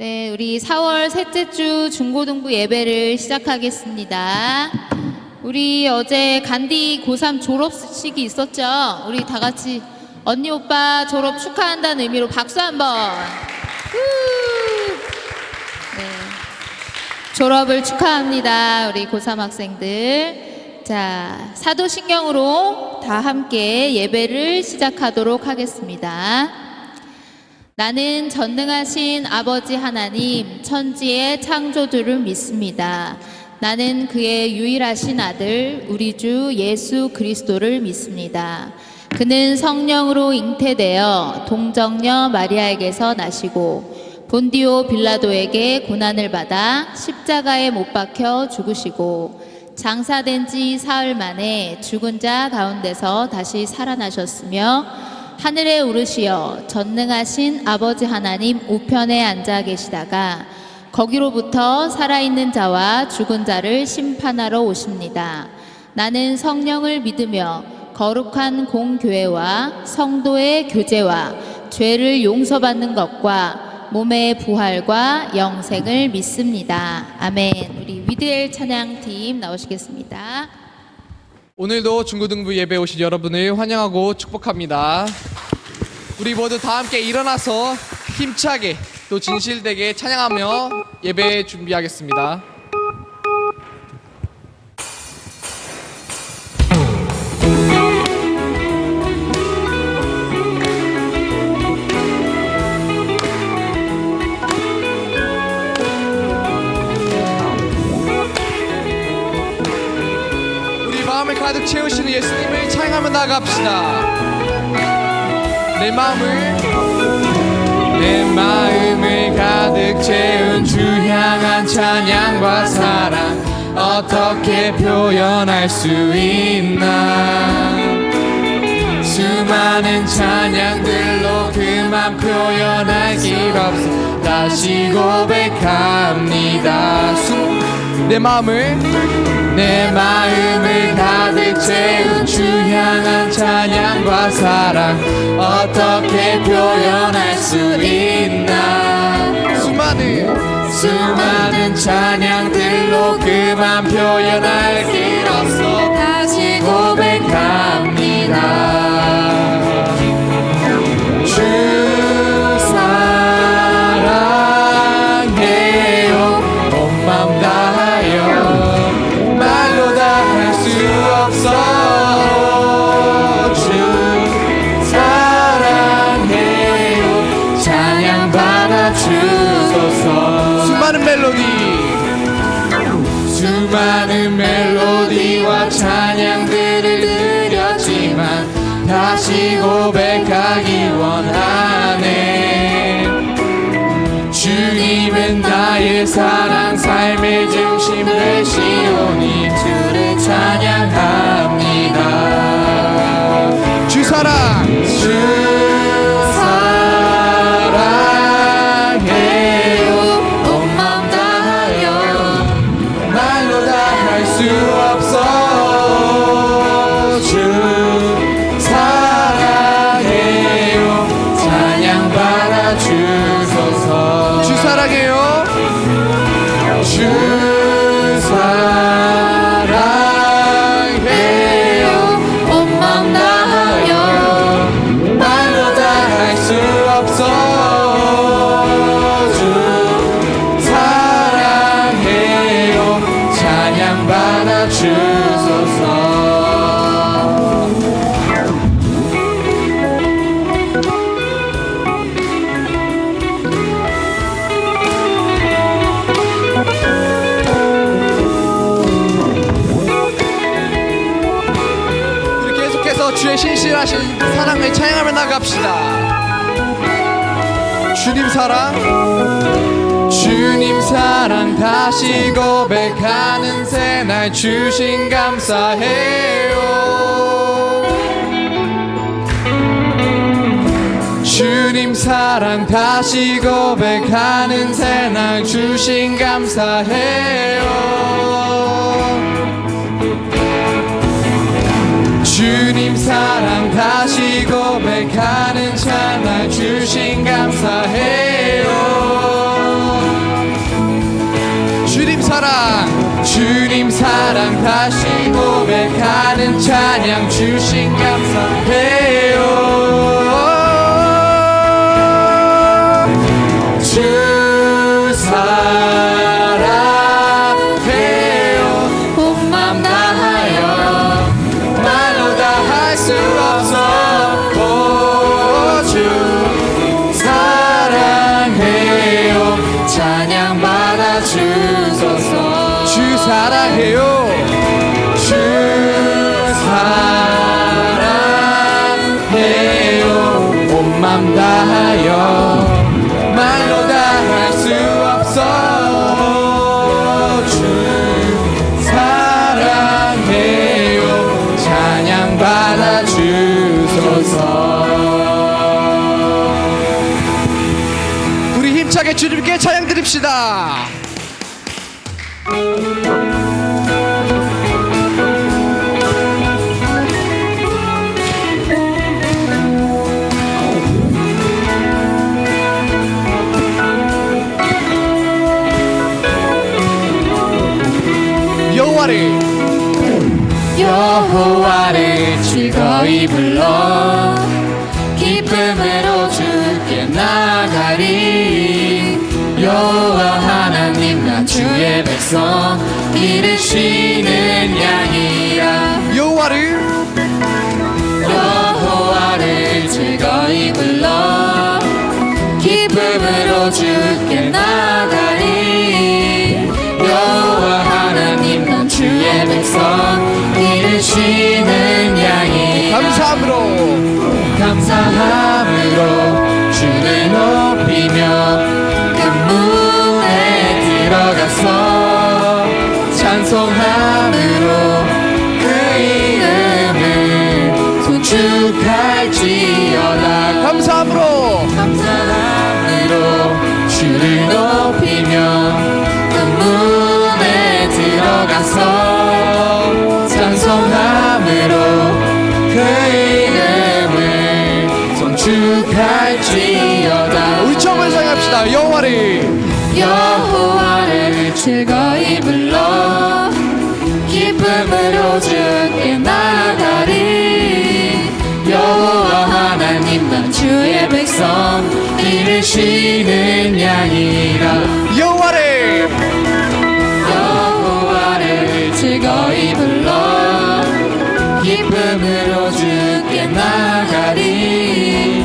네, 우리 4월 셋째 주 중고등부 예배를 시작하겠습니다. 우리 어제 간디 고3 졸업식이 있었죠? 우리 다 같이 언니 오빠 졸업 축하한다는 의미로 박수 한번. 네, 졸업을 축하합니다. 우리 고3 학생들. 자, 사도신경으로 다 함께 예배를 시작하도록 하겠습니다. 나는 전능하신 아버지 하나님 천지의 창조주를 믿습니다. 나는 그의 유일하신 아들 우리 주 예수 그리스도를 믿습니다. 그는 성령으로 잉태되어 동정녀 마리아에게서 나시고 본디오 빌라도에게 고난을 받아 십자가에 못 박혀 죽으시고 장사된 지 사흘 만에 죽은 자 가운데서 다시 살아나셨으며 하늘에 오르시어 전능하신 아버지 하나님 우편에 앉아 계시다가 거기로부터 살아있는 자와 죽은 자를 심판하러 오십니다. 나는 성령을 믿으며 거룩한 공교회와 성도의 교제와 죄를 용서받는 것과 몸의 부활과 영생을 믿습니다. 아멘. 우리 위드엘 찬양팀 나오시겠습니다. 오늘도 중고등부 예배 오신 여러분을 환영하고 축복합니다. 우리 모두 다 함께 일어나서 힘차게 또 진실되게 찬양하며 예배 준비하겠습니다. 마음을 가득 채우시는 예수님을 찬양하며 나갑시다. 내 마음을 가득 채운 주 향한 찬양과 사랑 어떻게 표현할 수 있나. 수많은 찬양들로 그만 표현할 길 없어 다시 고백합니다. 내 마음을 가득 채운 주 향한 찬양과 사랑 어떻게 표현할 수 있나. 수많은 찬양들로 그만 표현할 길 없어 다시 고백합니다. 주 사랑해요 온 마음 다하여 말로 다 할 수 없어. 주 사랑해요 찬양 받아 주소서. 수많은 멜로디와 찬양들을 드렸지만 다시 고백하기 원하네. 주님은 나의 사랑 삶의 중심 되시오니 주를 찬양합니다. 주 사랑해요 온 마음 다하여 말로 다 할 수 없어. 주 사랑해요 찬양 받아 주소서. 주 사랑해요 주 사랑해요 온 마음 다하여 말로 다 할 수 없어. 주 사랑해요 찬양 받아 주소서. 주의 신실하신 사랑을 찬양하며 나갑시다. 주님 사랑 다시 고백하는 새날 주신 감사해요. 주님 사랑 다시 고백하는 새날 주신 감사해요. 주님 사랑 다시 고백하는 찰나 주신 감사해요. 고백하는 찬양 주신 감사해요. 주 사랑해요. 온 맘 다하여 말로 다 할 수 없어. 오, 주 사랑해요. 찬양 받아 주소서. 주 사랑해요. 주 사랑해요. 온 맘 다하여 말로 다 할 수 없어. 주 사랑해요. 찬양 받아 주소서. 우리 힘차게 주님께 찬양 드립시다. 여호와를 즐거이 불러 기쁨으로 주께 나가리. 여호와 하나님 나 주의 백성 기르시는 양이라. 여호와를 즐거이 불러 기쁨으로 주께 나가리. 여호와 하나님 난 주의 백성 기르시는 양이. 감사함으로 주를 높이며 그 문에 들어가서 찬송함으로 그 이름을 송축할지어다. 감사함으로 주를 높이며 그 문에 들어가서 찬송함으로 그 이름을 송축할지어다. 우리 처음으로 찬양합시다. 여호와를 즐거이 불러 기쁨으로 주께 나가리. 여호와 하나님 난 주의 백성 기르시는 양이라. 여호와를 즐거이 불러 기쁨으로 주께 나가리.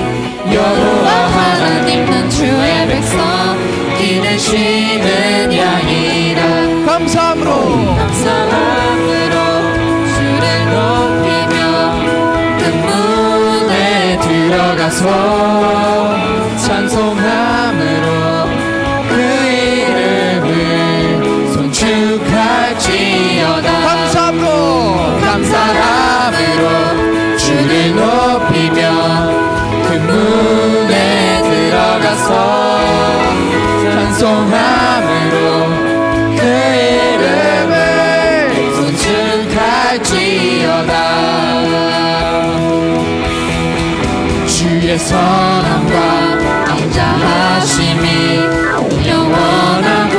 여호와 하나님 난 주의 백성 기르시는 양이라. 감사함으로 주를 높이며 그 문에 들어가서 찬송함으로 그 이름을 송축할지어다. 감사함으로 주를 높이며 그 문에 들어가서 찬송함으로 그 이름을 송축할지어다. 주의 선함과 인자하심이 영원하고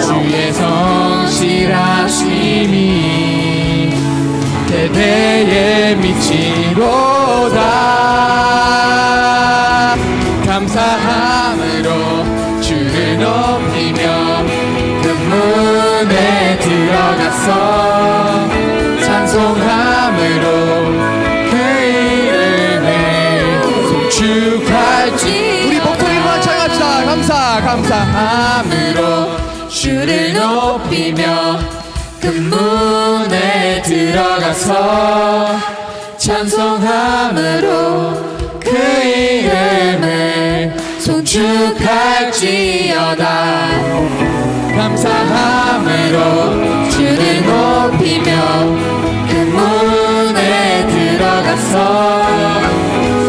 주의 성실하심이 대대에 미치로다. 감사함으로 주를 높이며 그 문에 들어가서 찬송함으로 그 이름을 송축할지. 우리 목소리로만 찬양합시다. 감사함으로 주를 높이며 그 문에 들어가서 찬송함으로 그 이름을 송축할지어다. 감사함으로 주를 높이며 그 문에 들어가서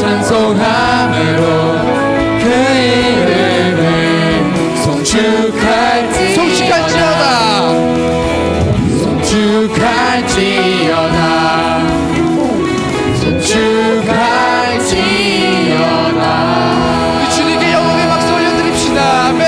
찬송함으로 그 이름을 송축할지어다. 송축할지어다. 주님께 영광의 박수 올려드립시다. 아멘.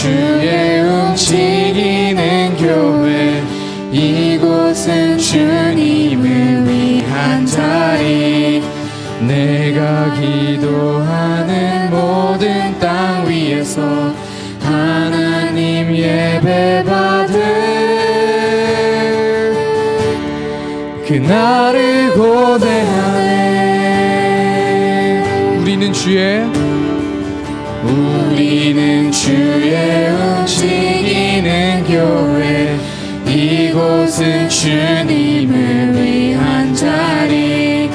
주의 움직이는 교회 이곳은 주님을 위한 자리 내가 기도하는 모든 땅 위에서 하나님 예배받을 그날을 고대하네 우리는 주의 움직이는 교회 이곳은 주님을 위한 자리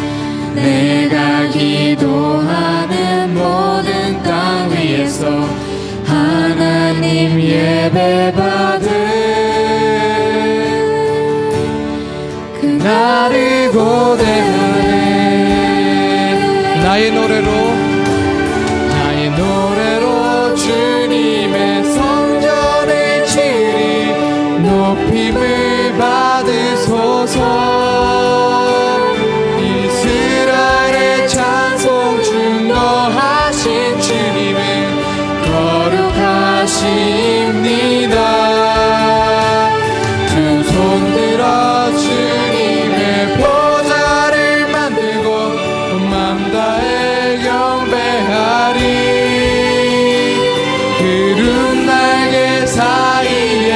내가 기도하는 모든 땅 위에서 하나님 예배받을 그날을 고대하네 나의 노래로 주님의 성전을 치리 높임을 받으소서 이스라엘의 찬송 증거하신 주님은 거룩하십니다 두 손 들어 주님의 보좌를 만들고 온 맘 다해 경배하리 구름 날개 사이에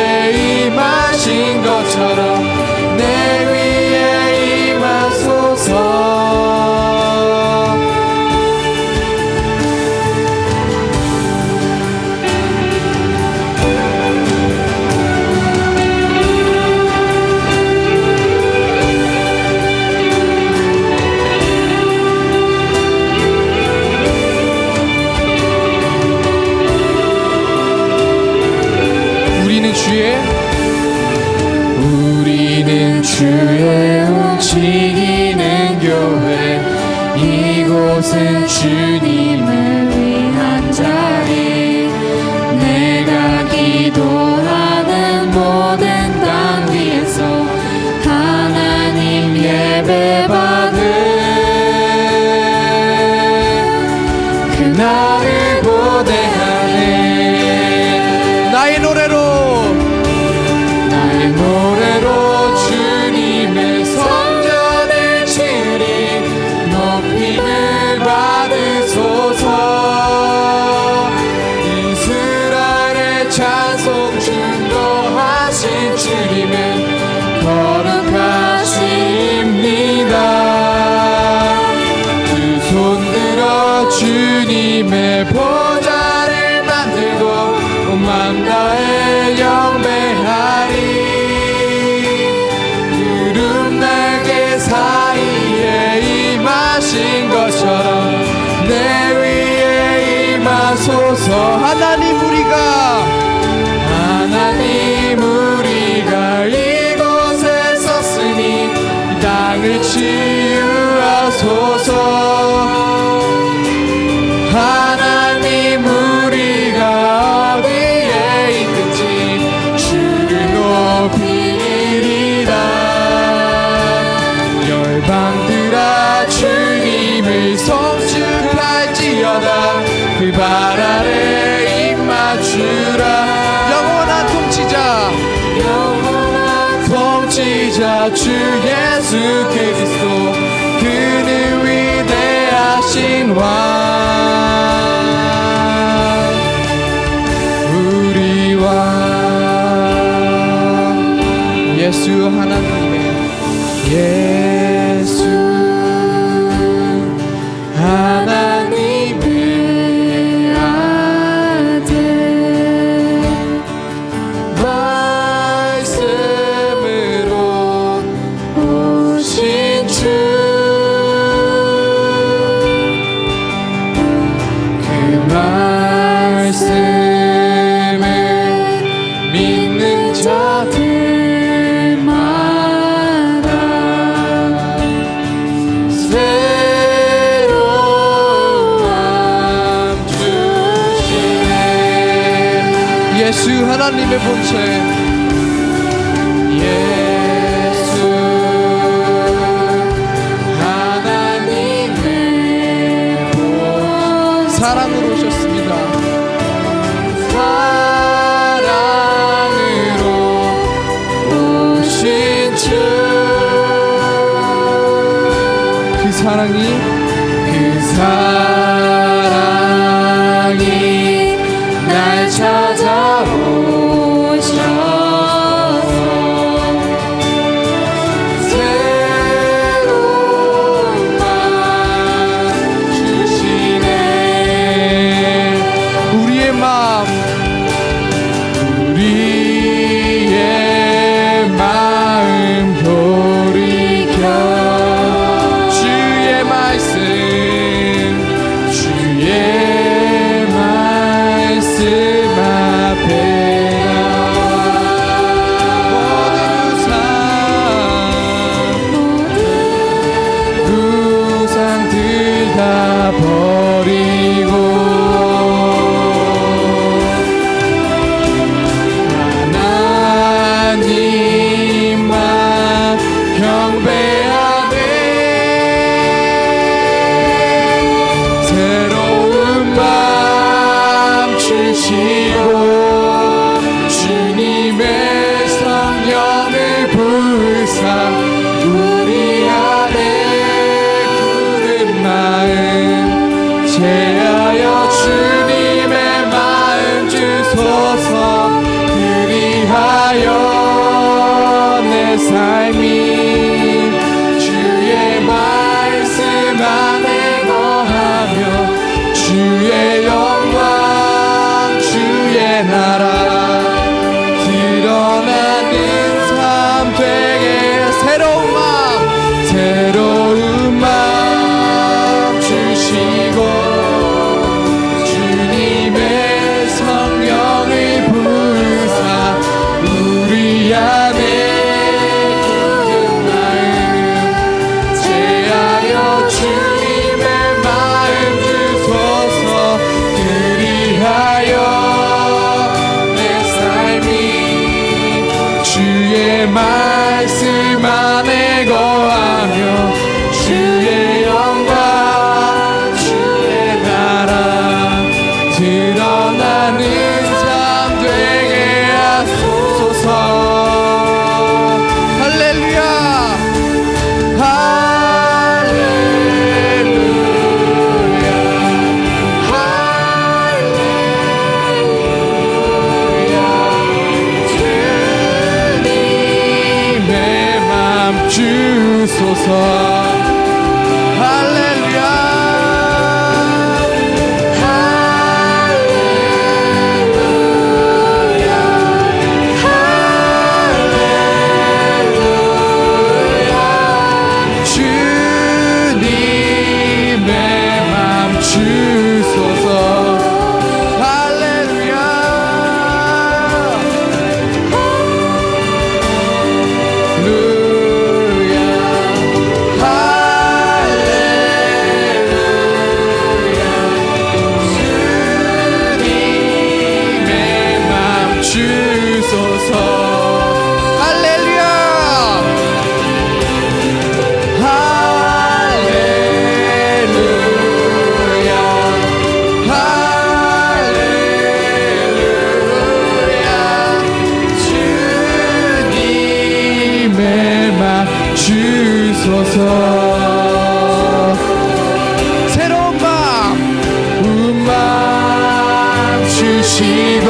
임하신 것처럼 내 위에 임하소서 우리는 주의 움직이는 교회 이곳은 주님을 위한 자리 내가 기도하는 모든 땅 위에서 하나님 예배받을 그날을 고대하네 나의 노래로 주님의 성전을 치리 높임을 받으소서 이스라엘의 찬송 증거하신 주님은 거룩하십니다 두 손 들어 주님의 보좌를 만들고 온 맘 다해 경배하리 사이에 임하신 것처럼 내 위에 임하소서 하나님 우리가 이곳에 섰으니 이 땅을 치유하소서 하나님 우리가 어디에 있든지 주를 높이리라 열방들아 주님을 송축할지어다 그 발 아래 입 맞추라 영원한 통치자 주 예수 그리스도 그는 위대하신 왕 우리 왕 예수 하나님의 예수 하나님의 아들 말씀으로 오신 주 그 말씀을 믿는 자들마다 예수 하나님의 본체 예수 하나님의 본체 사랑으로 오셨습니다 사랑으로 제하여 주님의 마음 주소서. 그리하여 내 삶이 주의 말씀 안에 거하며 주의 영광 주의 나라 드러나는 삶 되게. 새로운 마음 주시고 주님의 성령을 부으사 우리 안에 굳은 마음 제하여 주님의 마음 주소서. 그리하여 내 삶이 주의 말씀 안에 거하며 주의 영광 주의 나라 드러나는 삶 되게 하소서. 할렐루야 할렐루야 할렐루야 주님의 맘 주소서. 할렐루야 할렐루야 할렐루야 주님의 맘 주소서. 할렐루야 주소서. 새로운 마음 주시고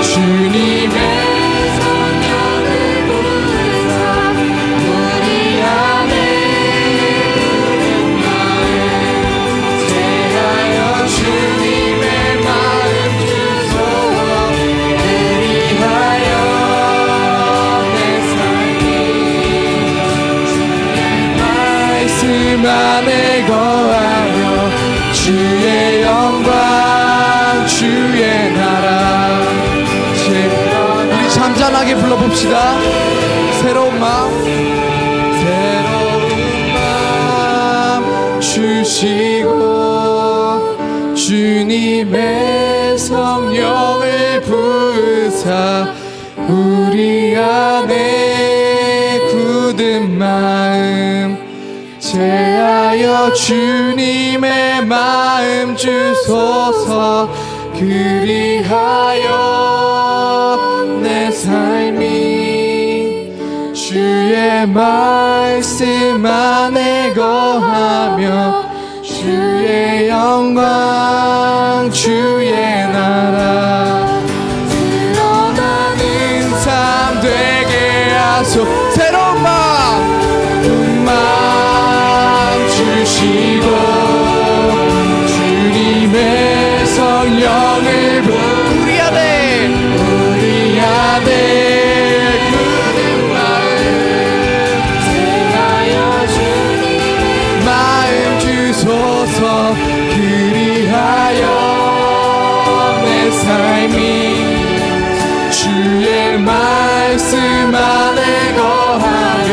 주님의 성령을 부으사 우리 안에 굳은 마음 제하여 주님의 마음 주소서. 그리하여 내 삶이 말씀 안에 거하며 주의 영광 주의 나라. 우리 잠잠하게 불러봅시다. 새로운 마음 주시고 주님의 성령을 부으사 우리 안에 굳은 마음 제하여 주님의 마음 주소서. 그리하여 내 삶이 주의 말씀 안에 거하며 주의 영광 주의 나라 드러나는 삶 되게 하소. 새로운 마음 주시고 주님의 성령을 우리 안에 굳은 마음 제하여 주님의 마음 주소서. 그리하여 내 삶이 주의 말씀 안에 거하며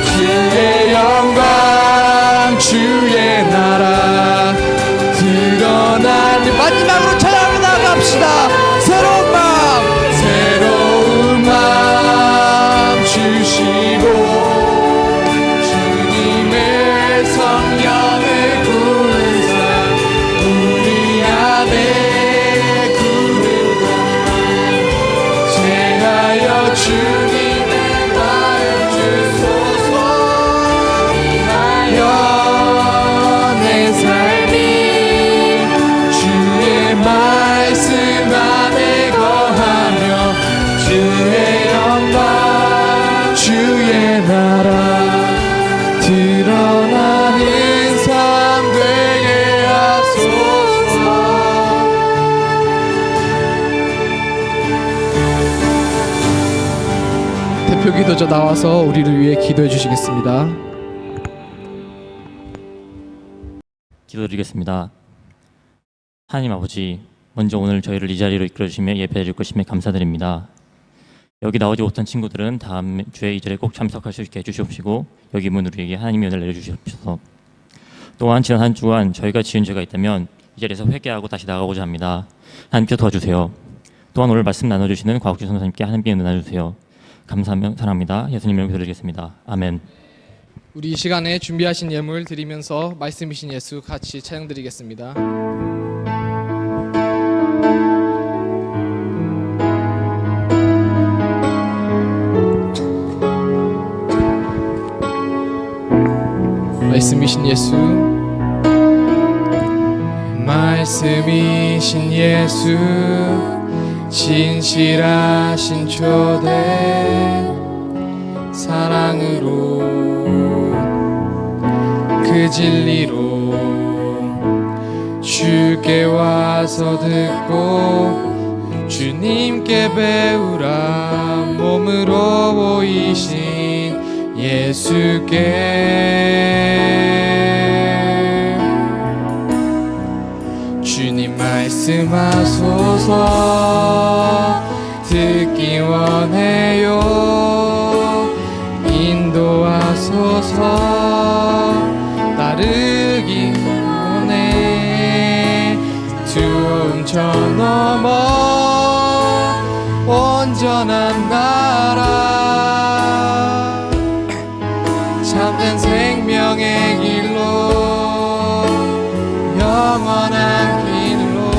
주의 영광 주의 나라 드러나는. 마지막으로 찬양하며 나갑시다. 새로운 마음 주시고 주님의 성령을 부으사 우리 안에 굳은 마음 제하여 주님의 마음 대표 기도자 나와서 우리를 위해 기도해 주시겠습니다. 기도드리겠습니다. 하나님 아버지, 먼저 오늘 저희를 이 자리로 이끌어주시며 예배드릴 것임에 감사드립니다. 여기 나오지 못한 친구들은 다음 주에 이 자리에 꼭 참석할 수 있게 해주시옵시고 여기 문 우리에게 하나님의 은혜를 내려주시옵소서. 또한 지난 한 주간 저희가 지은 죄가 있다면 이 자리에서 회개하고 다시 나가고자 합니다. 하나님께서 도와주세요. 또한 오늘 말씀 나눠주시는 과학주 선생님께 하나님께 은혜 나눠주세요. 감사하며 사랑합니다. 예수님 이름으로 기도드리겠습니다. 아멘. 우리 이 시간에 준비하신 예물 드리면서 말씀이신 예수 같이 찬양 드리겠습니다. 말씀이신 예수, 말씀이신 예수, 진실하신 초대 사랑으로 그 진리로 주께 와서 듣고 주님께 배우라. 몸으로 보이신 예수께 주님 말씀하소서. 듣기 원해요. 인도하소서. 따르기 원해. 두려움 저 넘어 온전한 나라 참된 생명의 길로 영원한 길로.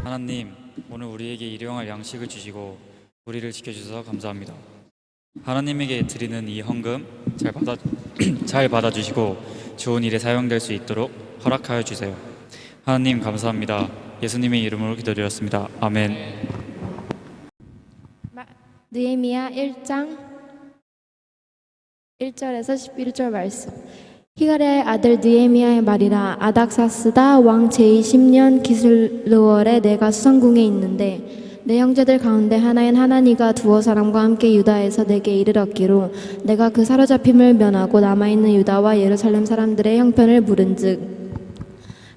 하나님, 오늘 우리에게 일용할 양식을 주시고 우리를 지켜주셔서 감사합니다. 하나님에게 드리는 이 헌금 잘 받아주시고 좋은 일에 사용될 수 있도록 허락하여 주세요. 하나님 감사합니다. 예수님의 이름으로 기도드렸습니다. 아멘. 느헤미야 1장 1절에서 11절 말씀. 히가랴의 아들 느헤미야의 말이라. 아닥사스다 왕 제20년 기슬르월에 내가 수상궁에 있는데 내 형제들 가운데 하나인 하나니가 두어 사람과 함께 유다에서 내게 이르렀기로 내가 그 사로잡힘을 면하고 남아있는 유다와 예루살렘 사람들의 형편을 물은즉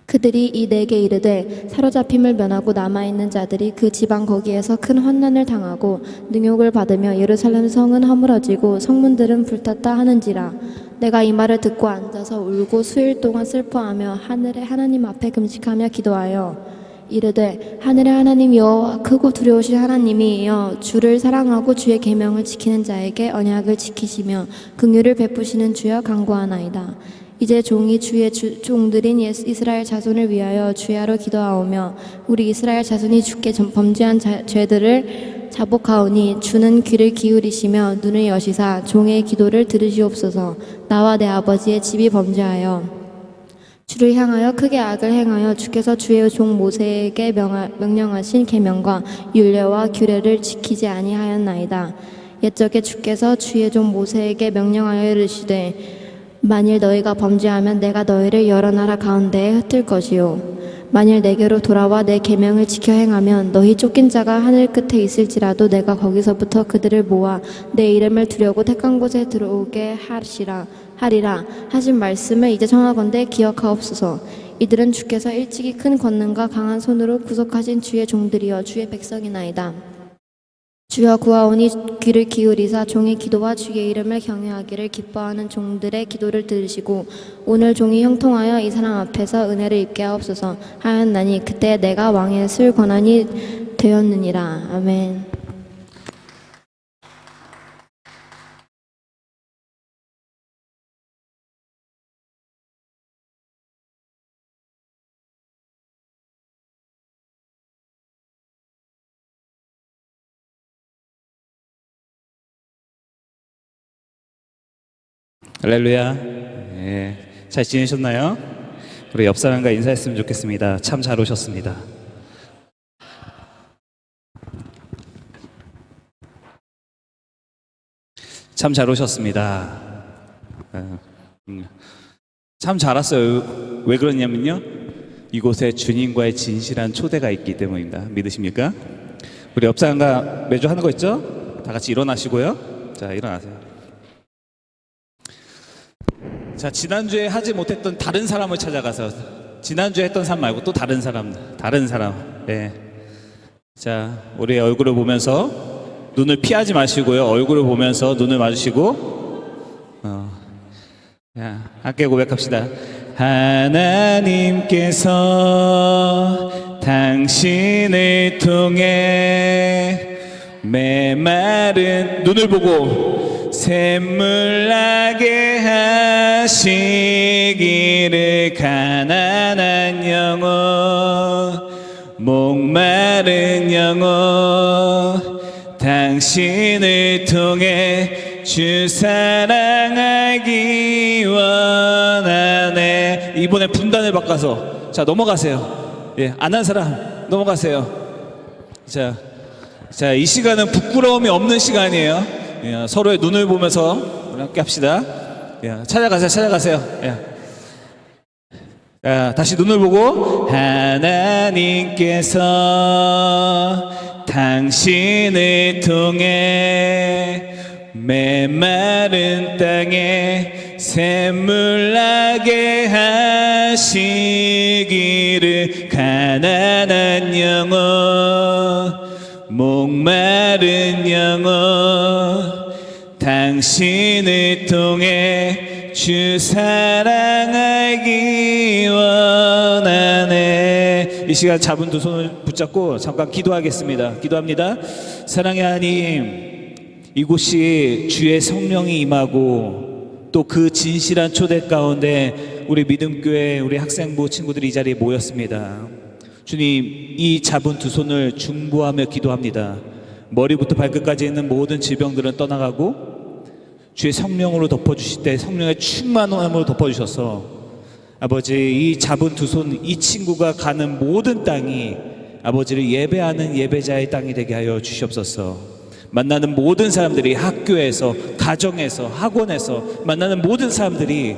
그들이 이 내게 이르되 사로잡힘을 면하고 남아있는 자들이 그 지방 거기에서 큰 환난을 당하고 능욕을 받으며 예루살렘 성은 허물어지고 성문들은 불탔다 하는지라. 내가 이 말을 듣고 앉아서 울고 수일 동안 슬퍼하며 하늘의 하나님 앞에 금식하며 기도하여 이르되 하늘의 하나님 여호와 크고 두려우신 하나님이여 주를 사랑하고 주의 계명을 지키는 자에게 언약을 지키시며 긍휼을 베푸시는 주여 간구하나이다. 이제 종이 주의 종들인 이스라엘 자손을 위하여 주야로 기도하오며 우리 이스라엘 자손이 주께 범죄한 죄들을 자복하오니 주는 귀를 기울이시며 눈을 여시사 종의 기도를 들으시옵소서. 나와 내 아버지의 집이 범죄하여 주를 향하여 크게 악을 행하여 주께서 주의 종 모세에게 명령하신 계명과 율례와 규례를 지키지 아니하였나이다. 옛적에 주께서 주의 종 모세에게 명령하여 이르시되 만일 너희가 범죄하면 내가 너희를 여러 나라 가운데에 흩을 것이요 만일 내게로 돌아와 내 계명을 지켜 행하면 너희 쫓긴 자가 하늘 끝에 있을지라도 내가 거기서부터 그들을 모아 내 이름을 두려고 택한 곳에 들어오게 하리라 하신 말씀을 이제 청하건대 기억하옵소서. 이들은 주께서 일찍이 큰 권능과 강한 손으로 구속하신 주의 종들이여 주의 백성이나이다. 주여 구하오니 귀를 기울이사 종의 기도와 주의 이름을 경외하기를 기뻐하는 종들의 기도를 들으시고 오늘 종이 형통하여 이 사람 앞에서 은혜를 입게 하옵소서 하였나니 그때 내가 왕의 쓸 권한이 되었느니라. 아멘. 할렐루야. 네, 잘 지내셨나요? 우리 옆 사람과 인사했으면 좋겠습니다. 참 잘 오셨습니다. 참 잘 오셨습니다. 참 잘 왔어요. 왜 그러냐면요, 이곳에 주님과의 진실한 초대가 있기 때문입니다. 믿으십니까? 우리 옆사람과 매주 하는 거 있죠? 다 같이 일어나시고요. 자, 일어나세요. 자, 지난주에 하지 못했던 다른 사람을 찾아가서, 지난주에 했던 사람 말고 또 다른 사람. 네. 자, 우리 얼굴을 보면서 눈을 피하지 마시고요. 얼굴을 보면서 눈을 마주치고, 자, 함께 고백합시다. 하나님께서 당신을 통해 메마른 눈을 보고 샘물나게 하시기를, 가난한 영혼, 목마른 영혼, 당신을 통해 주 사랑하기 원하네. 이번에 분단을 바꿔서, 자, 넘어가세요. 예, 안 한 사람 넘어가세요. 자, 이 시간은 부끄러움이 없는 시간이에요. 예, 서로의 눈을 보면서 우리 함께 합시다. 예, 찾아가세요. 예. 자, 다시 눈을 보고, 하나님께서 당신을 통해 메마른 땅에 샘물나게 하시기를, 가난한 영혼, 목마른 영혼, 당신을 통해 주 사랑하기 원하네. 이 시간 잡은 두 손을 붙잡고 잠깐 기도하겠습니다. 기도합니다. 사랑의 하나님, 이곳이 주의 성령이 임하고 또 그 진실한 초대 가운데 우리 믿음교회, 우리 학생부 친구들이 이 자리에 모였습니다. 주님, 이 잡은 두 손을 중보하며 기도합니다. 머리부터 발끝까지 있는 모든 질병들은 떠나가고 주의 성령으로 덮어주실 때 성령의 충만함으로 덮어주셔서 아버지, 이 잡은 두 손, 이 친구가 가는 모든 땅이 아버지를 예배하는 예배자의 땅이 되게 하여 주시옵소서. 만나는 모든 사람들이, 학교에서, 가정에서, 학원에서 만나는 모든 사람들이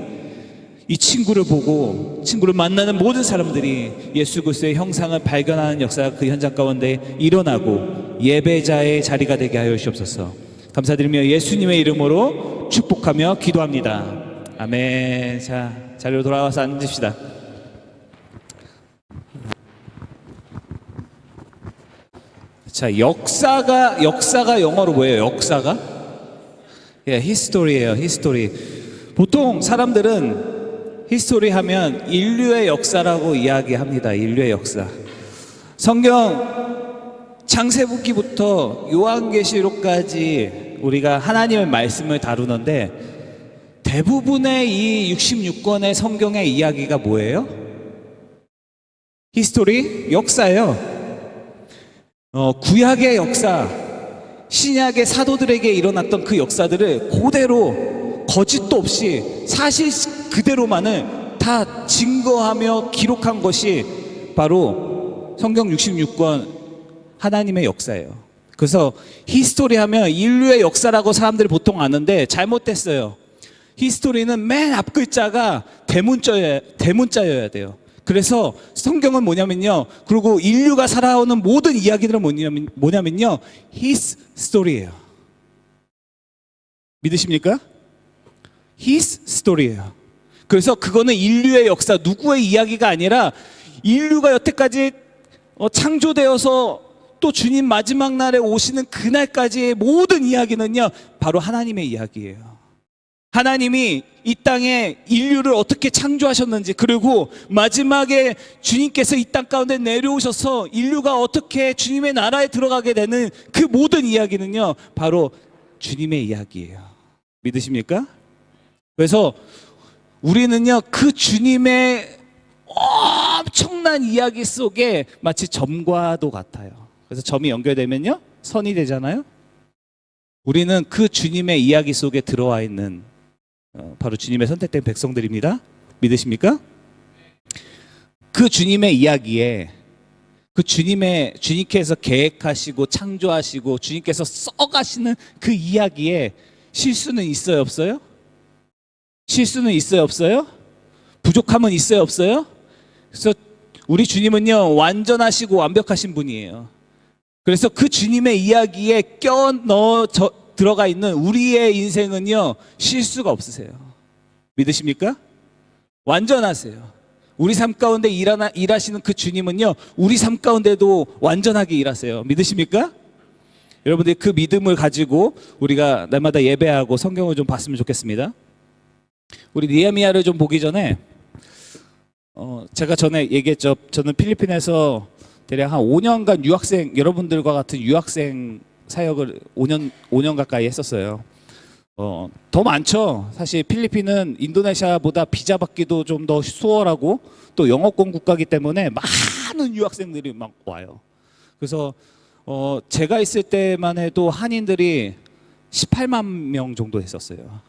이 친구를 보고, 친구를 만나는 모든 사람들이 예수 그리스도의 형상을 발견하는 역사가 그 현장 가운데 일어나고 예배자의 자리가 되게 하여 주시옵소서. 감사드리며 예수님의 이름으로 축복하며 기도합니다. 아멘. 자, 자리로 돌아와서 앉으십시다. 자, 역사가 영어로 뭐예요? 역사가? 예, 히스토리예요. 히스토리. 보통 사람들은 히스토리 하면 인류의 역사라고 이야기합니다. 인류의 역사. 성경 창세기부터 요한계시록까지 우리가 하나님의 말씀을 다루는데 대부분의 이 66권의 성경의 이야기가 뭐예요? 히스토리? 역사예요. 구약의 역사, 신약의 사도들에게 일어났던 그 역사들을 그대로 거짓도 없이 사실 그대로만을 다 증거하며 기록한 것이 바로 성경 66권 하나님의 역사예요. 그래서 히스토리 하면 인류의 역사라고 사람들이 보통 아는데 잘못됐어요. 히스토리는 맨 앞 글자가 대문자여야 돼요. 그래서 성경은 뭐냐면요, 그리고 인류가 살아오는 모든 이야기들은 뭐냐면요, His story예요. 믿으십니까? His story예요. 그래서 그거는 인류의 역사, 누구의 이야기가 아니라 인류가 여태까지 창조되어서 또 주님 마지막 날에 오시는 그날까지의 모든 이야기는요, 바로 하나님의 이야기예요. 하나님이 이 땅에 인류를 어떻게 창조하셨는지, 그리고 마지막에 주님께서 이 땅 가운데 내려오셔서 인류가 어떻게 주님의 나라에 들어가게 되는 그 모든 이야기는요, 바로 주님의 이야기예요. 믿으십니까? 그래서 우리는요, 그 주님의 엄청난 이야기 속에 마치 점과도 같아요. 그래서 점이 연결되면요, 선이 되잖아요. 우리는 그 주님의 이야기 속에 들어와 있는 바로 주님의 선택된 백성들입니다. 믿으십니까? 그 주님의 이야기에, 그 주님께서 계획하시고 창조하시고 주님께서 써가시는 그 이야기에 실수는 있어요, 없어요? 실수는 있어요, 없어요? 부족함은 있어요, 없어요? 그래서 우리 주님은요, 완전하시고 완벽하신 분이에요. 그래서 그 주님의 이야기에 들어가 있는 우리의 인생은요, 실수가 없으세요. 믿으십니까? 완전하세요. 우리 삶 가운데 일하시는 그 주님은요, 우리 삶 가운데도 완전하게 일하세요. 믿으십니까? 여러분들이 그 믿음을 가지고 우리가 날마다 예배하고 성경을 좀 봤으면 좋겠습니다. 우리 느헤미야를 좀 보기 전에 제가 전에 얘기했죠. 저는 필리핀에서 대략 한 5년간 유학생, 여러분들과 같은 유학생 사역을 5년 가까이 했었어요. 더 많죠. 사실 필리핀은 인도네시아보다 비자 받기도 좀 더 수월하고 또 영어권 국가이기 때문에 많은 유학생들이 막 와요. 그래서 제가 있을 때만 해도 한인들이 18만 명 정도 했었어요.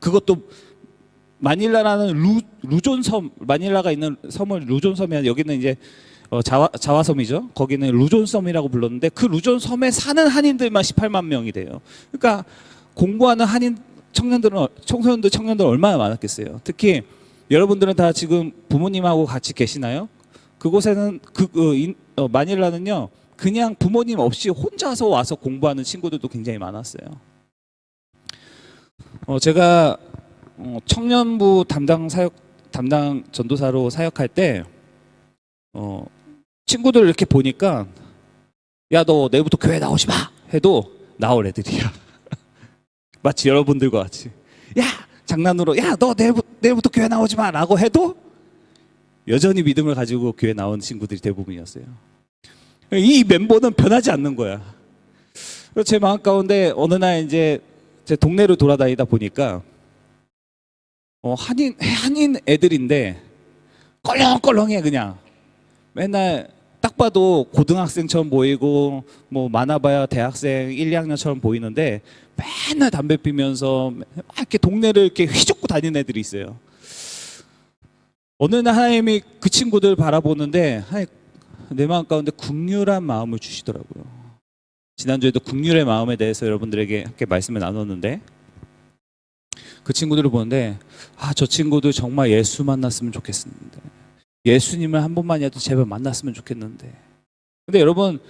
그것도 마닐라라는 루존섬, 마닐라가 있는 섬을 루존섬이야. 여기는 이제 자와섬이죠. 거기는 루존섬이라고 불렀는데 그 루존섬에 사는 한인들만 18만 명이 돼요. 그러니까 공부하는 한인 청소년들 얼마나 많았겠어요. 특히 여러분들은 다 지금 부모님하고 같이 계시나요? 그곳에는 마닐라는요, 그냥 부모님 없이 혼자서 와서 공부하는 친구들도 굉장히 많았어요. 제가 청년부 담당 전도사로 사역할 때 친구들 이렇게 보니까 야, 너 내일부터 교회 나오지 마 해도 나올 애들이야. 마치 여러분들과 같이 야, 장난으로 야, 너 내일부터 교회 나오지 마 라고 해도 여전히 믿음을 가지고 교회 나온 친구들이 대부분이었어요. 이 멤버는 변하지 않는 거야. 제 마음 가운데 어느 날 이제 제 동네를 돌아다니다 보니까 한인 애들인데 껄렁껄렁해. 그냥 맨날 딱 봐도 고등학생처럼 보이고 뭐 많아봐야 대학생 1, 2학년처럼 보이는데 맨날 담배 피면서 막 이렇게 동네를 이렇게 휘젓고 다니는 애들이 있어요. 어느 날 하나님이 그 친구들 바라보는데 내 마음 가운데 긍휼한 마음을 주시더라고요. 지난주에도 긍휼의 마음에 대해서 여러분들에게 함께 말씀을 나눴는데 그 친구들을 보는데 저 친구들 정말 예수 만났으면 좋겠는데, 예수님을 한 번만이라도 제발 만났으면 좋겠는데. 근데 여러분,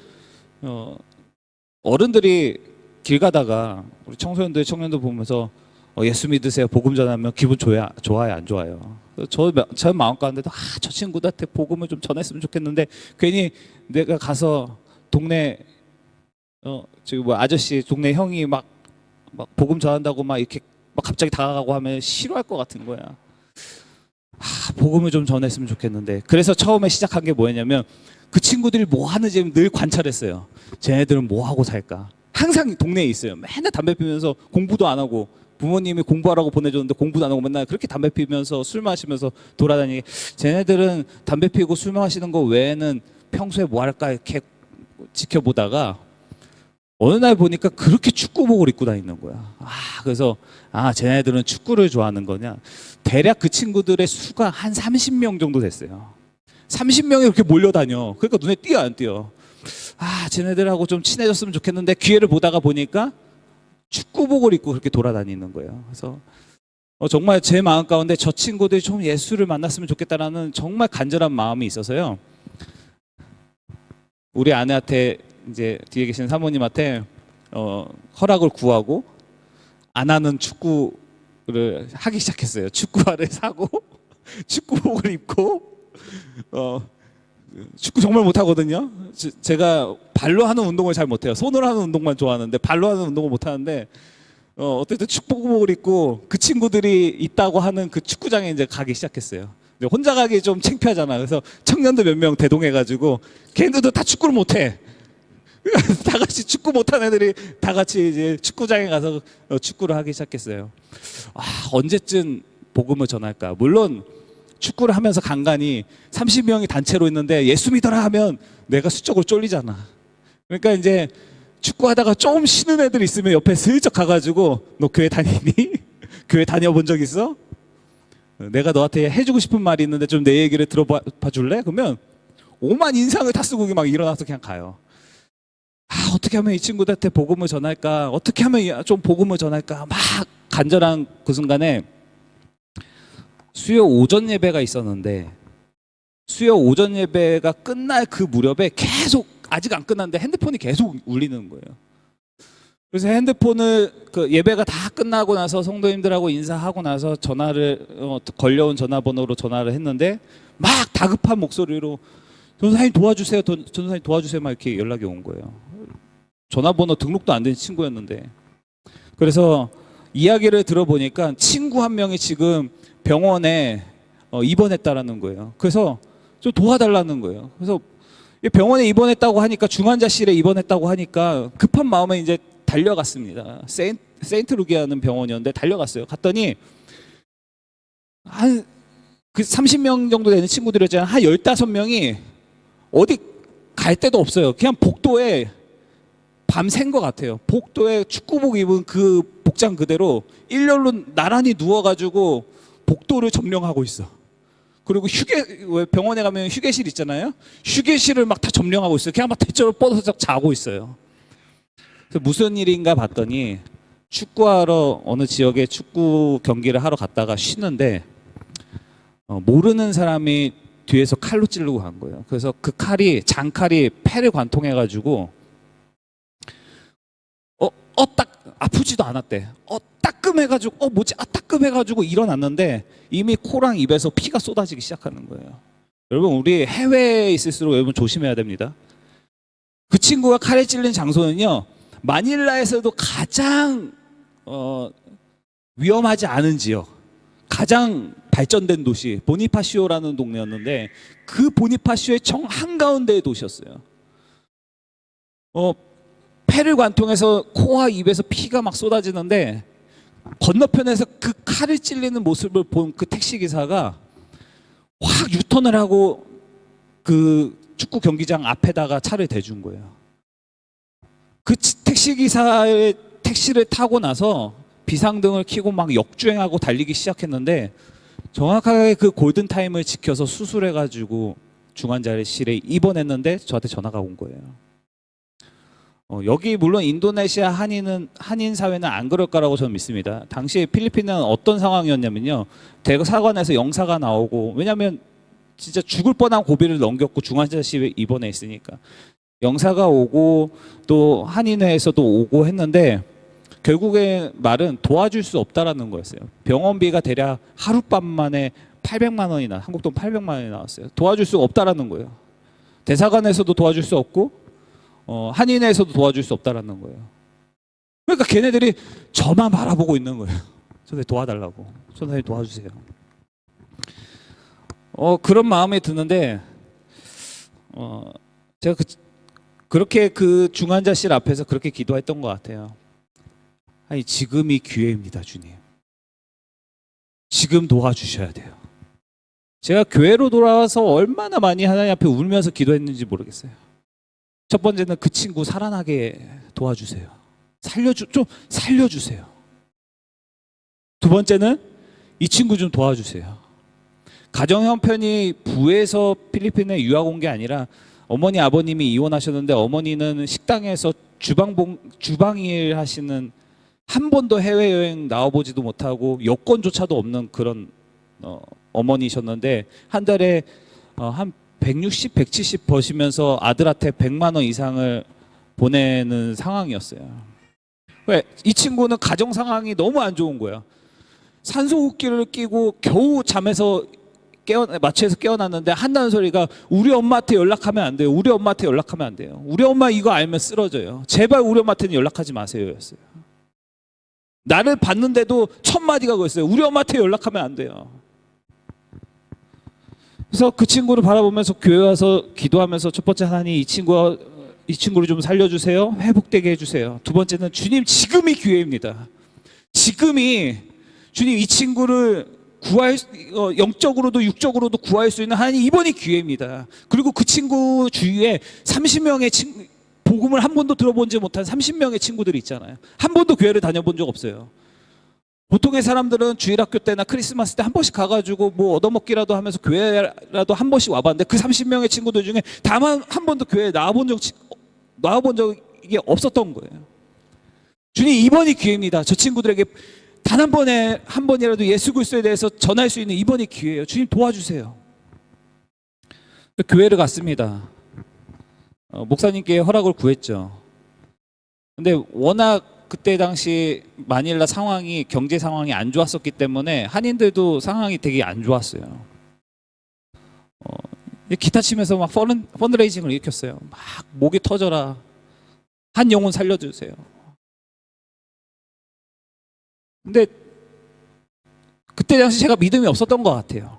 어른들이 길 가다가 우리 청년들 보면서 예수 믿으세요, 복음 전하면 기분 좋아요, 안 좋아요? 저 마음 가운데도 저 친구들한테 복음을 좀 전했으면 좋겠는데, 괜히 내가 가서 동네 지금 뭐 아저씨 동네 형이 막 복음 전한다고 막 이렇게 막 갑자기 다가가고 하면 싫어할 것 같은 거야. 복음을 좀 전했으면 좋겠는데. 그래서 처음에 시작한 게 뭐였냐면 그 친구들이 뭐 하는지 늘 관찰했어요. 쟤네들은 뭐 하고 살까? 항상 동네에 있어요. 맨날 담배 피면서 공부도 안 하고, 부모님이 공부하라고 보내줬는데 공부도 안 하고 맨날 그렇게 담배 피면서 술 마시면서 돌아다니게. 쟤네들은 담배 피고 술 마시는 거 외에는 평소에 뭐 할까 이렇게 지켜보다가 어느 날 보니까 그렇게 축구복을 입고 다니는 거야. 그래서 쟤네들은 축구를 좋아하는 거냐. 대략 그 친구들의 수가 한 30명 정도 됐어요. 30명이 그렇게 몰려다녀. 그러니까 눈에 띄어 안 띄어. 쟤네들하고 좀 친해졌으면 좋겠는데 기회를 보다가 보니까 축구복을 입고 그렇게 돌아다니는 거예요. 그래서 정말 제 마음 가운데 저 친구들이 좀 예수를 만났으면 좋겠다라는 정말 간절한 마음이 있어서요. 우리 아내한테 이제 뒤에 계신 사모님한테 허락을 구하고 안 하는 축구를 하기 시작했어요. 축구화를 사고 축구복을 입고 축구 정말 못하거든요. 제가 발로 하는 운동을 잘 못해요. 손으로 하는 운동만 좋아하는데 발로 하는 운동을 못하는데 어쨌든 축구복을 입고 그 친구들이 있다고 하는 그 축구장에 이제 가기 시작했어요. 근데 혼자 가기 좀 창피하잖아. 그래서 청년들 몇 명 대동해가지고 걔네들도 다 축구를 못해. 다 같이 축구 못하는 애들이 다 같이 이제 축구장에 가서 축구를 하기 시작했어요. 언제쯤 복음을 전할까? 물론 축구를 하면서 간간히 30명이 단체로 있는데 예수 믿어라 하면 내가 수적으로 쫄리잖아. 그러니까 이제 축구하다가 좀 쉬는 애들 있으면 옆에 슬쩍 가가지고 너 교회 다니니? 교회 다녀본 적 있어? 내가 너한테 해주고 싶은 말이 있는데 좀 내 얘기를 들어봐 줄래? 그러면 오만 인상을 다 쓰고 막 일어나서 그냥 가요. 어떻게 하면 이 친구들한테 복음을 전할까? 어떻게 하면 좀 복음을 전할까? 막 간절한 그 순간에 수요 오전 예배가 있었는데 수요 오전 예배가 끝날 그 무렵에 계속 아직 안 끝났는데 핸드폰이 계속 울리는 거예요. 그래서 핸드폰을 그 예배가 다 끝나고 나서 성도님들하고 인사하고 나서 전화를 걸려온 전화번호로 전화를 했는데 막 다급한 목소리로 전도사님 도와주세요, 전도사님 도와주세요 막 이렇게 연락이 온 거예요. 전화번호 등록도 안 된 친구였는데. 그래서 이야기를 들어보니까 친구 한 명이 지금 병원에 입원했다라는 거예요. 그래서 좀 도와달라는 거예요. 그래서 병원에 입원했다고 하니까 중환자실에 입원했다고 하니까 급한 마음에 이제 달려갔습니다. 세인트 루기아는 병원이었는데 달려갔어요. 갔더니 한 그 30명 정도 되는 친구들이었잖아요. 한 15명이 어디 갈 데도 없어요. 그냥 복도에 밤샌 것 같아요. 복도에 축구복 입은 그 복장 그대로 일렬로 나란히 누워가지고 복도를 점령하고 있어. 그리고 왜 병원에 가면 휴게실 있잖아요. 휴게실을 막 다 점령하고 있어요. 그냥 막 대처럼 뻗어서 자고 있어요. 그래서 무슨 일인가 봤더니 축구하러 어느 지역에 축구 경기를 하러 갔다가 쉬는데 모르는 사람이 뒤에서 칼로 찌르고 간 거예요. 그래서 그 장칼이 폐를 관통해가지고 딱 아프지도 않았대. 따끔해가지고 뭐지? 따끔해가지고 일어났는데 이미 코랑 입에서 피가 쏟아지기 시작하는 거예요. 여러분 우리 해외에 있을수록 여러분 조심해야 됩니다. 그 친구가 칼에 찔린 장소는요 마닐라에서도 가장 위험하지 않은 지역, 가장 발전된 도시 보니파시오라는 동네였는데 그 보니파시오의 정 한가운데의 도시였어요. 폐를 관통해서 코와 입에서 피가 막 쏟아지는데 건너편에서 그 칼을 찔리는 모습을 본 그 택시기사가 확 유턴을 하고 그 축구 경기장 앞에다가 차를 대준 거예요. 그 택시기사의 택시를 타고 나서 비상등을 켜고 막 역주행하고 달리기 시작했는데 정확하게 그 골든타임을 지켜서 수술해가지고 중환자실에 입원했는데 저한테 전화가 온 거예요. 여기 물론 인도네시아 한인 사회는 안 그럴 거라고 저는 믿습니다. 당시에 필리핀은 어떤 상황이었냐면요. 대사관에서 영사가 나오고 왜냐하면 진짜 죽을 뻔한 고비를 넘겼고 중환자실에 입원해 있으니까 영사가 오고 또 한인회에서도 오고 했는데 결국에 말은 도와줄 수 없다라는 거였어요. 병원비가 대략 하룻밤 만에 800만 원이나 한국 돈 800만 원이 나왔어요. 도와줄 수가 없다라는 거예요. 대사관에서도 도와줄 수 없고 한인회에서도 도와줄 수 없다라는 거예요. 그러니까 걔네들이 저만 바라보고 있는 거예요. 선생님 도와달라고. 선생님 도와주세요. 그런 마음이 드는데 제가 그렇게 그 중환자실 앞에서 그렇게 기도했던 것 같아요. 아니 지금이 기회입니다, 주님. 지금 도와주셔야 돼요. 제가 교회로 돌아와서 얼마나 많이 하나님 앞에 울면서 기도했는지 모르겠어요. 첫 번째는 그 친구 살아나게 도와주세요. 좀 살려주세요. 두 번째는 이 친구 좀 도와주세요. 가정 형편이 부에서 필리핀에 유학 온 게 아니라 어머니 아버님이 이혼하셨는데 어머니는 식당에서 주방일 하시는 한 번도 해외여행 나와보지도 못하고 여권조차도 없는 그런 어머니셨는데 한 달에 한 160, 170 버시면서 아들한테 100만 원 이상을 보내는 상황이었어요. 왜? 이 친구는 가정 상황이 너무 안 좋은 거야. 산소호흡기를 끼고 겨우 잠에서 마취해서 깨어났는데 한다는 소리가 우리 엄마한테 연락하면 안 돼요. 우리 엄마한테 연락하면 안 돼요. 우리 엄마 이거 알면 쓰러져요. 제발 우리 엄마한테는 연락하지 마세요 였어요. 나를 봤는데도 첫 마디가 그랬어요. 우리 엄마한테 연락하면 안 돼요. 그래서 그 친구를 바라보면서 교회 와서 기도하면서 첫 번째 하나님 이 친구를 좀 살려주세요. 회복되게 해주세요. 두 번째는 주님 지금이 기회입니다. 지금이 주님 이 친구를 영적으로도 육적으로도 구할 수 있는 하나님 이번이 기회입니다. 그리고 그 친구 주위에 30명의 복음을 한 번도 들어보지 못한 30명의 친구들이 있잖아요. 한 번도 교회를 다녀본 적 없어요. 보통의 사람들은 주일학교 때나 크리스마스 때 한 번씩 가가지고 뭐 얻어먹기라도 하면서 교회라도 한 번씩 와봤는데 그 30명의 친구들 중에 다만 한 번도 교회에 나와본 적이 없었던 거예요. 주님 이번이 기회입니다. 저 친구들에게 단 한 번이라도 예수 그리스도에 대해서 전할 수 있는 이번이 기회예요. 주님 도와주세요. 교회를 갔습니다. 목사님께 허락을 구했죠. 근데 워낙 그때 당시 마닐라 상황이, 경제 상황이 안 좋았었기 때문에 한인들도 상황이 되게 안 좋았어요. 기타 치면서 막 펀드레이징을 일으켰어요. 막 목이 터져라. 한 영혼 살려주세요. 근데 그때 당시 제가 믿음이 없었던 것 같아요.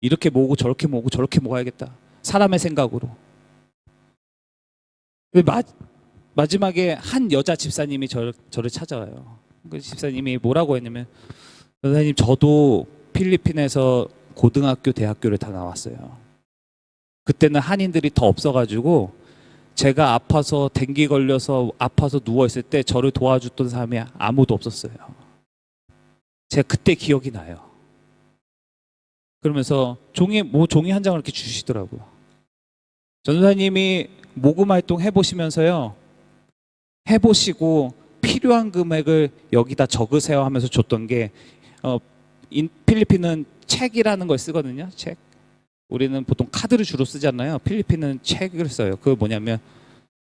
이렇게 모으고 저렇게 모으고 저렇게 모아야겠다. 사람의 생각으로. 근데 마지막에 한 여자 집사님이 저를 찾아와요. 그 집사님이 뭐라고 했냐면, 선생님 저도 필리핀에서 고등학교, 대학교를 다 나왔어요. 그때는 한인들이 더 없어가지고 제가 아파서 댕기 걸려서 아파서 누워있을 때 저를 도와줬던 사람이 아무도 없었어요. 제가 그때 기억이 나요. 그러면서 종이 한 장을 이렇게 주시더라고요. 전도사님이 모금 활동 해보시면서요, 해보시고 필요한 금액을 여기다 적으세요 하면서 줬던 게, 필리핀은 책이라는 걸 쓰거든요. 책. 우리는 보통 카드를 주로 쓰잖아요. 필리핀은 책을 써요. 그거 뭐냐면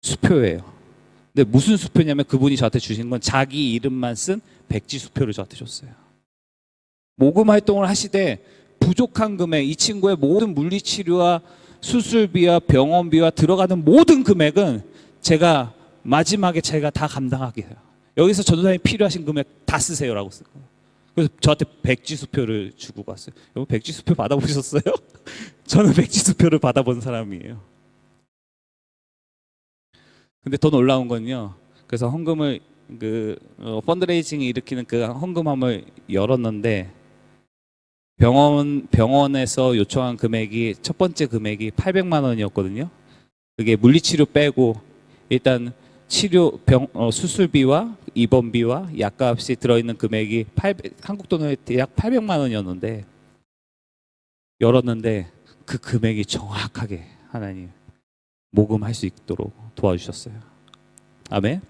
수표예요. 근데 무슨 수표냐면 그분이 저한테 주신 건 자기 이름만 쓴 백지 수표를 저한테 줬어요. 모금 활동을 하시되 부족한 금액, 이 친구의 모든 물리치료와 수술비와 병원비와 들어가는 모든 금액은 제가 마지막에 제가 다 감당하게 해요. 여기서 전도사님 필요하신 금액 다 쓰세요라고 쓰고. 그래서 저한테 백지수표를 주고 갔어요. 여러분 백지수표 받아보셨어요? 저는 백지수표를 받아본 사람이에요. 근데 더 놀라운 건요. 그래서 헌금을 펀드레이징이 일으키는 그 헌금함을 열었는데 병원에서 요청한 금액이, 첫 번째 금액이 800만 원이었거든요. 그게 물리치료 빼고 일단 수술비와 입원비와 약값이 들어있는 금액이 한국 돈으로 약 800만 원이었는데, 열었는데 그 금액이 정확하게 하나님 모금할 수 있도록 도와주셨어요. 아멘.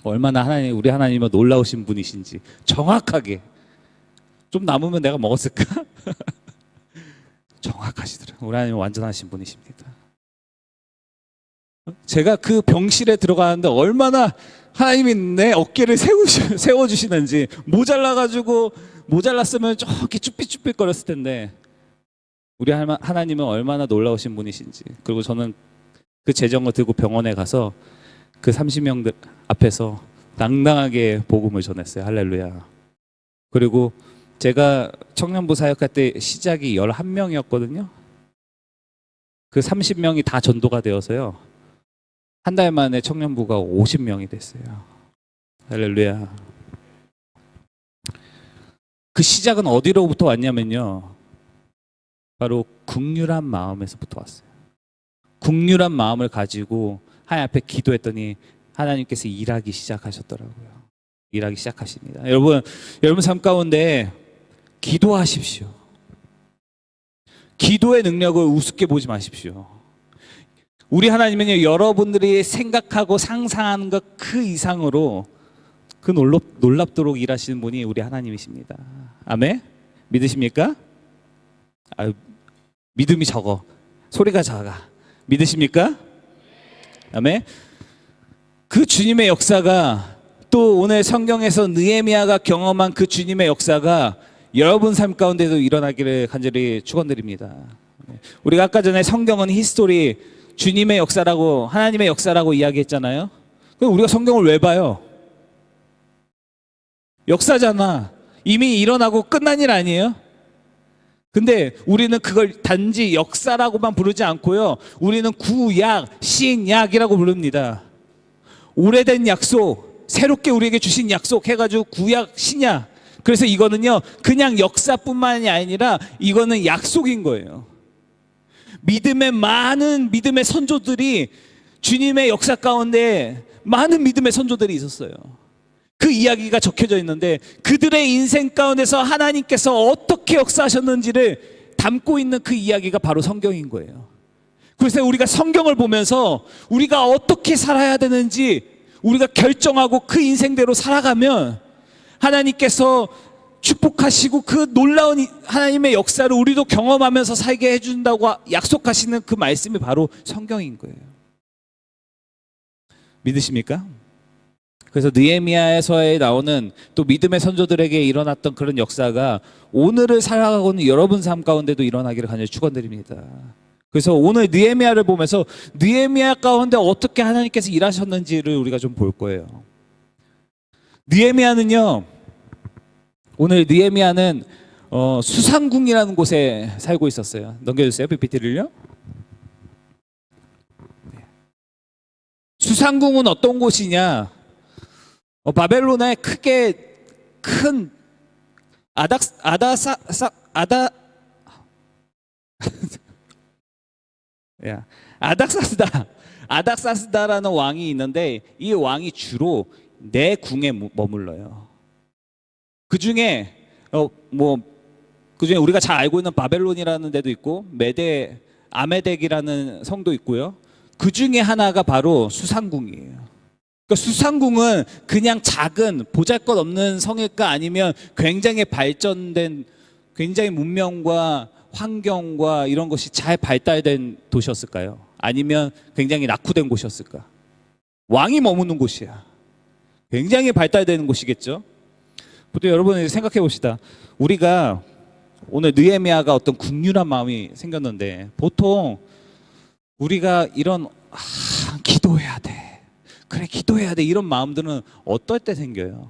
얼마나 우리 하나님은 놀라우신 분이신지. 정확하게. 좀 남으면 내가 먹었을까? 정확하시더라고요. 우리 하나님은 완전하신 분이십니다. 제가 그 병실에 들어가는데 얼마나 하나님이 내 어깨를 세워주시는지. 모자랐으면 저렇게 쭈삣쭈삣 거렸을 텐데 우리 하나님은 얼마나 놀라우신 분이신지. 그리고 저는 그 재정을 들고 병원에 가서 그 30명들 앞에서 당당하게 복음을 전했어요. 할렐루야. 그리고 제가 청년부 사역할 때 시작이 11명이었거든요. 그 30명이 다 전도가 되어서요, 한 달 만에 청년부가 50명이 됐어요. 할렐루야. 그 시작은 어디로부터 왔냐면요, 바로 국률한 마음에서부터 왔어요. 국률한 마음을 가지고 하나님 앞에 기도했더니 하나님께서 일하기 시작하셨더라고요. 일하기 시작하십니다. 여러분 삶 가운데 기도하십시오. 기도의 능력을 우습게 보지 마십시오. 우리 하나님은요, 여러분들이 생각하고 상상하는 것 그 이상으로 그 놀랍도록 일하시는 분이 우리 하나님이십니다. 아멘? 믿으십니까? 믿음이 적어. 소리가 작아. 믿으십니까? 아멘? 그 주님의 역사가, 또 오늘 성경에서 느헤미야가 경험한 그 주님의 역사가 여러분 삶 가운데도 일어나기를 간절히 축원드립니다. 우리가 아까 전에 성경은 히스토리, 주님의 역사라고, 하나님의 역사라고 이야기했잖아요. 그럼 우리가 성경을 왜 봐요? 역사잖아. 이미 일어나고 끝난 일 아니에요? 근데 우리는 그걸 단지 역사라고만 부르지 않고요, 우리는 구약, 신약이라고 부릅니다. 오래된 약속, 새롭게 우리에게 주신 약속 해가지고 구약, 신약. 그래서 이거는요, 그냥 역사뿐만이 아니라 이거는 약속인 거예요. 많은 믿음의 선조들이, 주님의 역사 가운데 많은 믿음의 선조들이 있었어요. 그 이야기가 적혀져 있는데 그들의 인생 가운데서 하나님께서 어떻게 역사하셨는지를 담고 있는 그 이야기가 바로 성경인 거예요. 그래서 우리가 성경을 보면서 우리가 어떻게 살아야 되는지 우리가 결정하고 그 인생대로 살아가면 하나님께서 축복하시고 그 놀라운 하나님의 역사를 우리도 경험하면서 살게 해준다고 약속하시는 그 말씀이 바로 성경인 거예요. 믿으십니까? 그래서 느헤미야에서에 나오는 또 믿음의 선조들에게 일어났던 그런 역사가 오늘을 살아가고 있는 여러분 삶 가운데도 일어나기를 간절히 축원드립니다. 그래서 오늘 느헤미야를 보면서 느헤미야 가운데 어떻게 하나님께서 일하셨는지를 우리가 좀 볼 거예요. 느헤미야는요, 오늘 느헤미야는 수상궁이라는 곳에 살고 있었어요. 넘겨주세요, PPT를요. 수상궁은 어떤 곳이냐? 바벨론의 크게 큰 아닥사스다라는 왕이 있는데 이 왕이 주로 네 궁에 머물러요. 그중에 그중에 우리가 잘 알고 있는 바벨론이라는 데도 있고 아메덱이라는 성도 있고요. 그 중에 하나가 바로 수상궁이에요. 그러니까 수상궁은 그냥 작은 보잘것없는 성일까, 아니면 굉장히 발전된, 굉장히 문명과 환경과 이런 것이 잘 발달된 도시였을까요? 아니면 굉장히 낙후된 곳이었을까? 왕이 머무는 곳이야. 굉장히 발달되는 곳이겠죠. 보통 여러분이 생각해 봅시다. 우리가 오늘 느헤미야가 어떤 국률한 마음이 생겼는데, 보통 우리가 이런 기도해야 돼, 그래 기도해야 돼, 이런 마음들은 어떨 때 생겨요?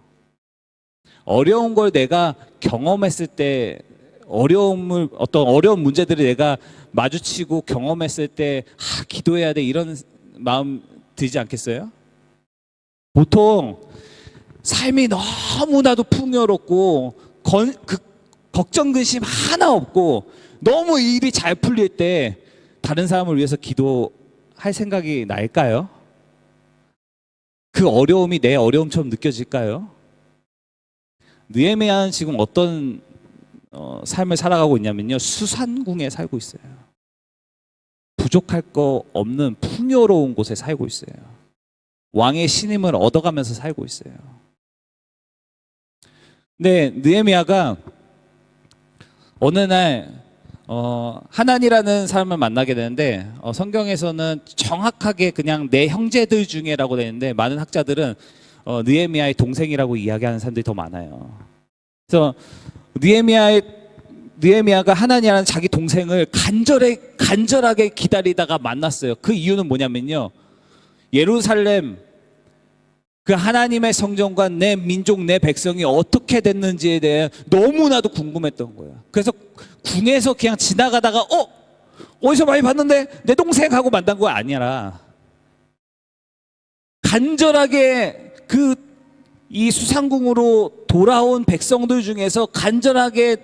어려운 걸 내가 경험했을 때, 어떤 어려운 문제들을 내가 마주치고 경험했을 때 기도해야 돼, 이런 마음 들지 않겠어요? 보통 삶이 너무나도 풍요롭고 걱정 근심 하나 없고 너무 일이 잘 풀릴 때 다른 사람을 위해서 기도할 생각이 날까요? 그 어려움이 내 어려움처럼 느껴질까요? 느헤미야는 지금 어떤 삶을 살아가고 있냐면요, 수산궁에 살고 있어요. 부족할 거 없는 풍요로운 곳에 살고 있어요. 왕의 신임을 얻어가면서 살고 있어요. 근데 느헤미야가 어느 날 하난이라는 사람을 만나게 되는데, 성경에서는 정확하게 그냥 내 형제들 중에라고 되는데, 많은 학자들은 느헤미야의 동생이라고 이야기하는 사람들이 더 많아요. 그래서 느헤미야가 하난이라는 자기 동생을 간절하게 기다리다가 만났어요. 그 이유는 뭐냐면요, 예루살렘 그 하나님의 성전과 내 민족, 내 백성이 어떻게 됐는지에 대해 너무나도 궁금했던 거예요. 그래서 궁에서 그냥 지나가다가 어디서 많이 봤는데 내 동생 하고 만난 거 아니라, 간절하게 이 수상궁으로 돌아온 백성들 중에서 간절하게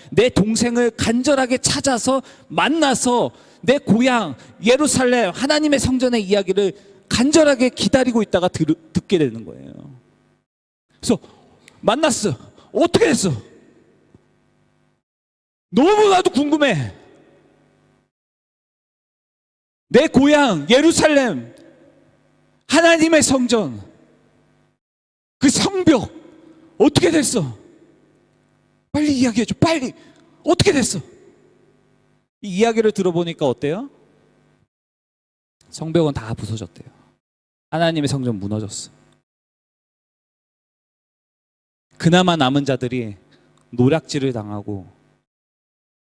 내 동생을 간절하게 찾아서 만나서 내 고향 예루살렘 하나님의 성전의 이야기를 간절하게 기다리고 있다가 듣게 되는 거예요. 그래서 만났어. 어떻게 됐어? 너무나도 궁금해. 내 고향 예루살렘 하나님의 성전, 그 성벽 어떻게 됐어? 빨리 이야기해줘. 빨리. 어떻게 됐어? 이 이야기를 들어보니까 어때요? 성벽은 다 부서졌대요. 하나님의 성전 무너졌어. 그나마 남은 자들이 노략질을 당하고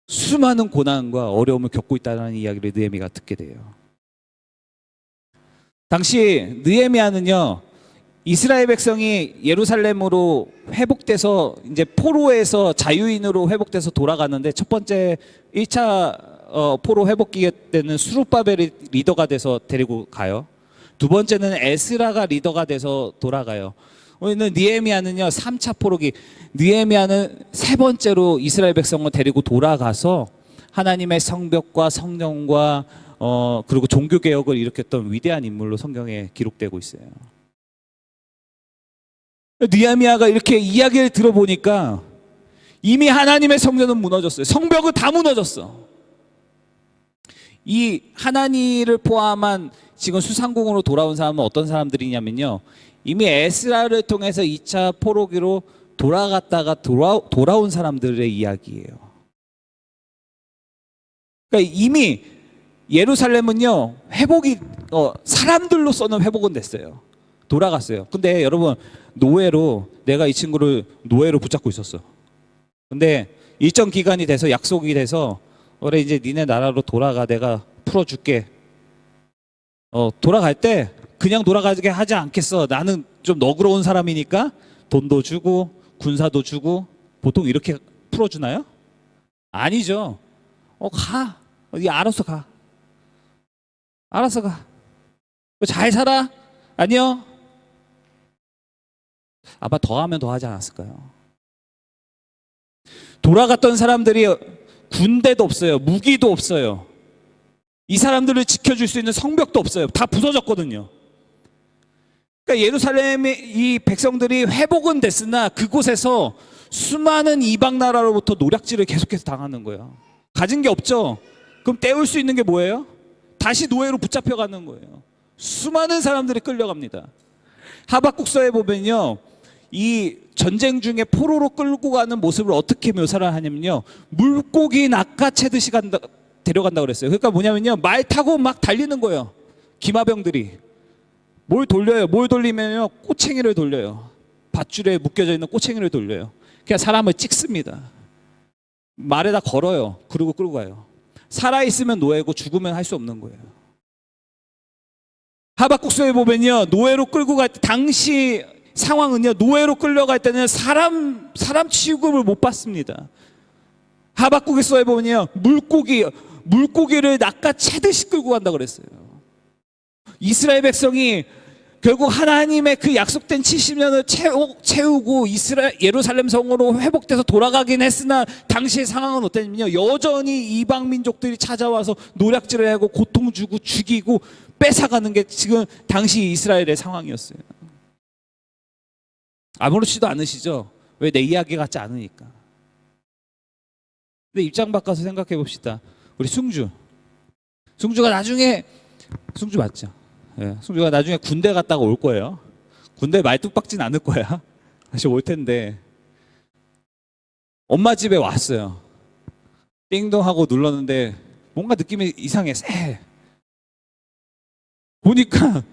수많은 고난과 어려움을 겪고 있다는 이야기를 느헤미야가 듣게 돼요. 당시 느헤미야는요, 이스라엘 백성이 예루살렘으로 회복돼서 이제 포로에서 자유인으로 회복돼서 돌아가는데, 첫 번째 1차 포로 회복기 때는 수룹바벨이 리더가 돼서 데리고 가요. 두 번째는 에스라가 리더가 돼서 돌아가요. 우리는 느헤미야는요, 3차 포로기, 느헤미야는 세 번째로 이스라엘 백성을 데리고 돌아가서 하나님의 성벽과 성전과 그리고 종교 개혁을 일으켰던 위대한 인물로 성경에 기록되고 있어요. 느헤미야가 이렇게 이야기를 들어보니까 이미 하나님의 성전은 무너졌어요. 성벽은 다 무너졌어. 이 하나니를 포함한 지금 수상궁으로 돌아온 사람은 어떤 사람들이냐면요, 이미 에스라를 통해서 2차 포로기로 돌아갔다가 돌아온 사람들의 이야기예요. 그러니까 이미 예루살렘은요 회복이 사람들로서는 회복은 됐어요. 돌아갔어요. 근데 여러분 노예로 내가 이 친구를 노예로 붙잡고 있었어. 근데 일정 기간이 돼서 약속이 돼서 그래 이제 니네 나라로 돌아가 내가 풀어줄게. 돌아갈 때 그냥 돌아가게 하지 않겠어. 나는 좀 너그러운 사람이니까 돈도 주고 군사도 주고 보통 이렇게 풀어주나요? 아니죠. 가. 니 알아서 가. 알아서 가. 잘 살아? 아니요. 아마 더 하면 더 하지 않았을까요? 돌아갔던 사람들이 군대도 없어요. 무기도 없어요. 이 사람들을 지켜줄 수 있는 성벽도 없어요. 다 부서졌거든요. 그러니까 예루살렘의 이 백성들이 회복은 됐으나 그곳에서 수많은 이방 나라로부터 노략질을 계속해서 당하는 거예요. 가진 게 없죠. 그럼 때울 수 있는 게 뭐예요? 다시 노예로 붙잡혀가는 거예요. 수많은 사람들이 끌려갑니다. 하박국서에 보면요, 이 전쟁 중에 포로로 끌고 가는 모습을 어떻게 묘사를 하냐면요, 물고기 낚아채듯이 데려간다 그랬어요. 그러니까 뭐냐면요, 말 타고 막 달리는 거예요. 기마병들이 뭘 돌려요? 뭘 돌리면요, 꼬챙이를 돌려요. 밧줄에 묶여져 있는 꼬챙이를 돌려요. 그냥 사람을 찍습니다. 말에다 걸어요. 그리고 끌고 가요. 살아있으면 노예고 죽으면 할 수 없는 거예요. 하박국서에 보면요, 노예로 끌고 갈 때 당시 상황은요, 노예로 끌려갈 때는 사람 취급을 못 받습니다. 하박국서에 보면요, 물고기를 낚아채듯이 끌고 간다 그랬어요. 이스라엘 백성이 결국 하나님의 그 약속된 70년을 채우고 예루살렘 성으로 회복돼서 돌아가긴 했으나 당시의 상황은 어땠냐면요, 여전히 이방 민족들이 찾아와서 노략질을 하고 고통 주고 죽이고 뺏어가는 게 지금 당시 이스라엘의 상황이었어요. 아무렇지도 않으시죠? 왜? 내 이야기 같지 않으니까. 근데 입장 바꿔서 생각해 봅시다. 우리 승주가 나중에, 승주 맞죠? 예, 승주가 나중에 군대 갔다가 올 거예요. 군대 말뚝박진 않을 거야. 다시 올 텐데 엄마 집에 왔어요. 띵동 하고 눌렀는데 뭔가 느낌이 이상해. 쎄. 보니까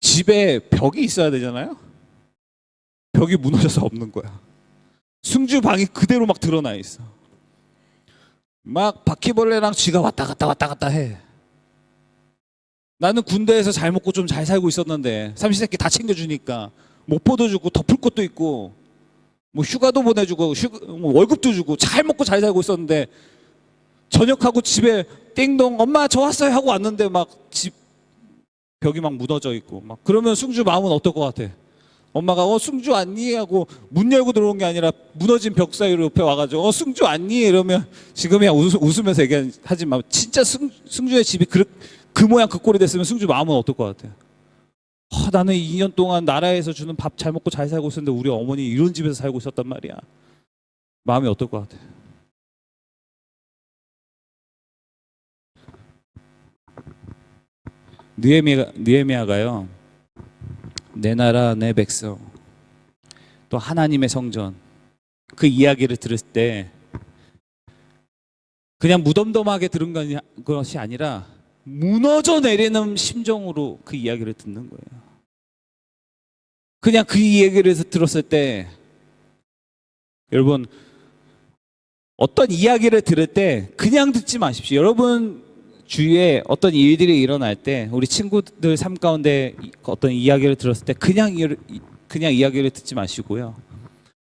집에 벽이 있어야 되잖아요. 벽이 무너져서 없는 거야. 승주 방이 그대로 막 드러나 있어. 막 바퀴벌레랑 쥐가 왔다 갔다 해. 나는 군대에서 잘 먹고 좀 잘 살고 있었는데 삼시세끼 다 챙겨주니까 목포도 주고 덮을 것도 있고 뭐 휴가도 보내주고 뭐 월급도 주고 잘 먹고 잘 살고 있었는데 저녁하고 집에 띵동 엄마 저 왔어요 하고 왔는데 막 집 벽이 막 무너져 있고 막 그러면 승주 마음은 어떨 것 같아? 엄마가 승주 왔니? 하고 문 열고 들어온 게 아니라 무너진 벽 사이로 옆에 와가지고 승주 왔니? 이러면 지금이야 웃으면서 얘기하지만 진짜 승주의 집이 그 모양 그 꼴이 됐으면 승주 마음은 어떨 것 같아요? 나는 2년 동안 나라에서 주는 밥 잘 먹고 잘 살고 있었는데 우리 어머니 이런 집에서 살고 있었단 말이야. 마음이 어떨 것 같아요? 느헤미야가요, 내 나라 내 백성 또 하나님의 성전 그 이야기를 들을 때 그냥 무덤덤하게 들은 것이 아니라 무너져 내리는 심정으로 그 이야기를 듣는 거예요. 그냥 그 이야기를 들었을 때 여러분 어떤 이야기를 들을 때 그냥 듣지 마십시오. 여러분 주위에 어떤 일들이 일어날 때 우리 친구들 삶 가운데 어떤 이야기를 들었을 때 그냥 이야기를 듣지 마시고요.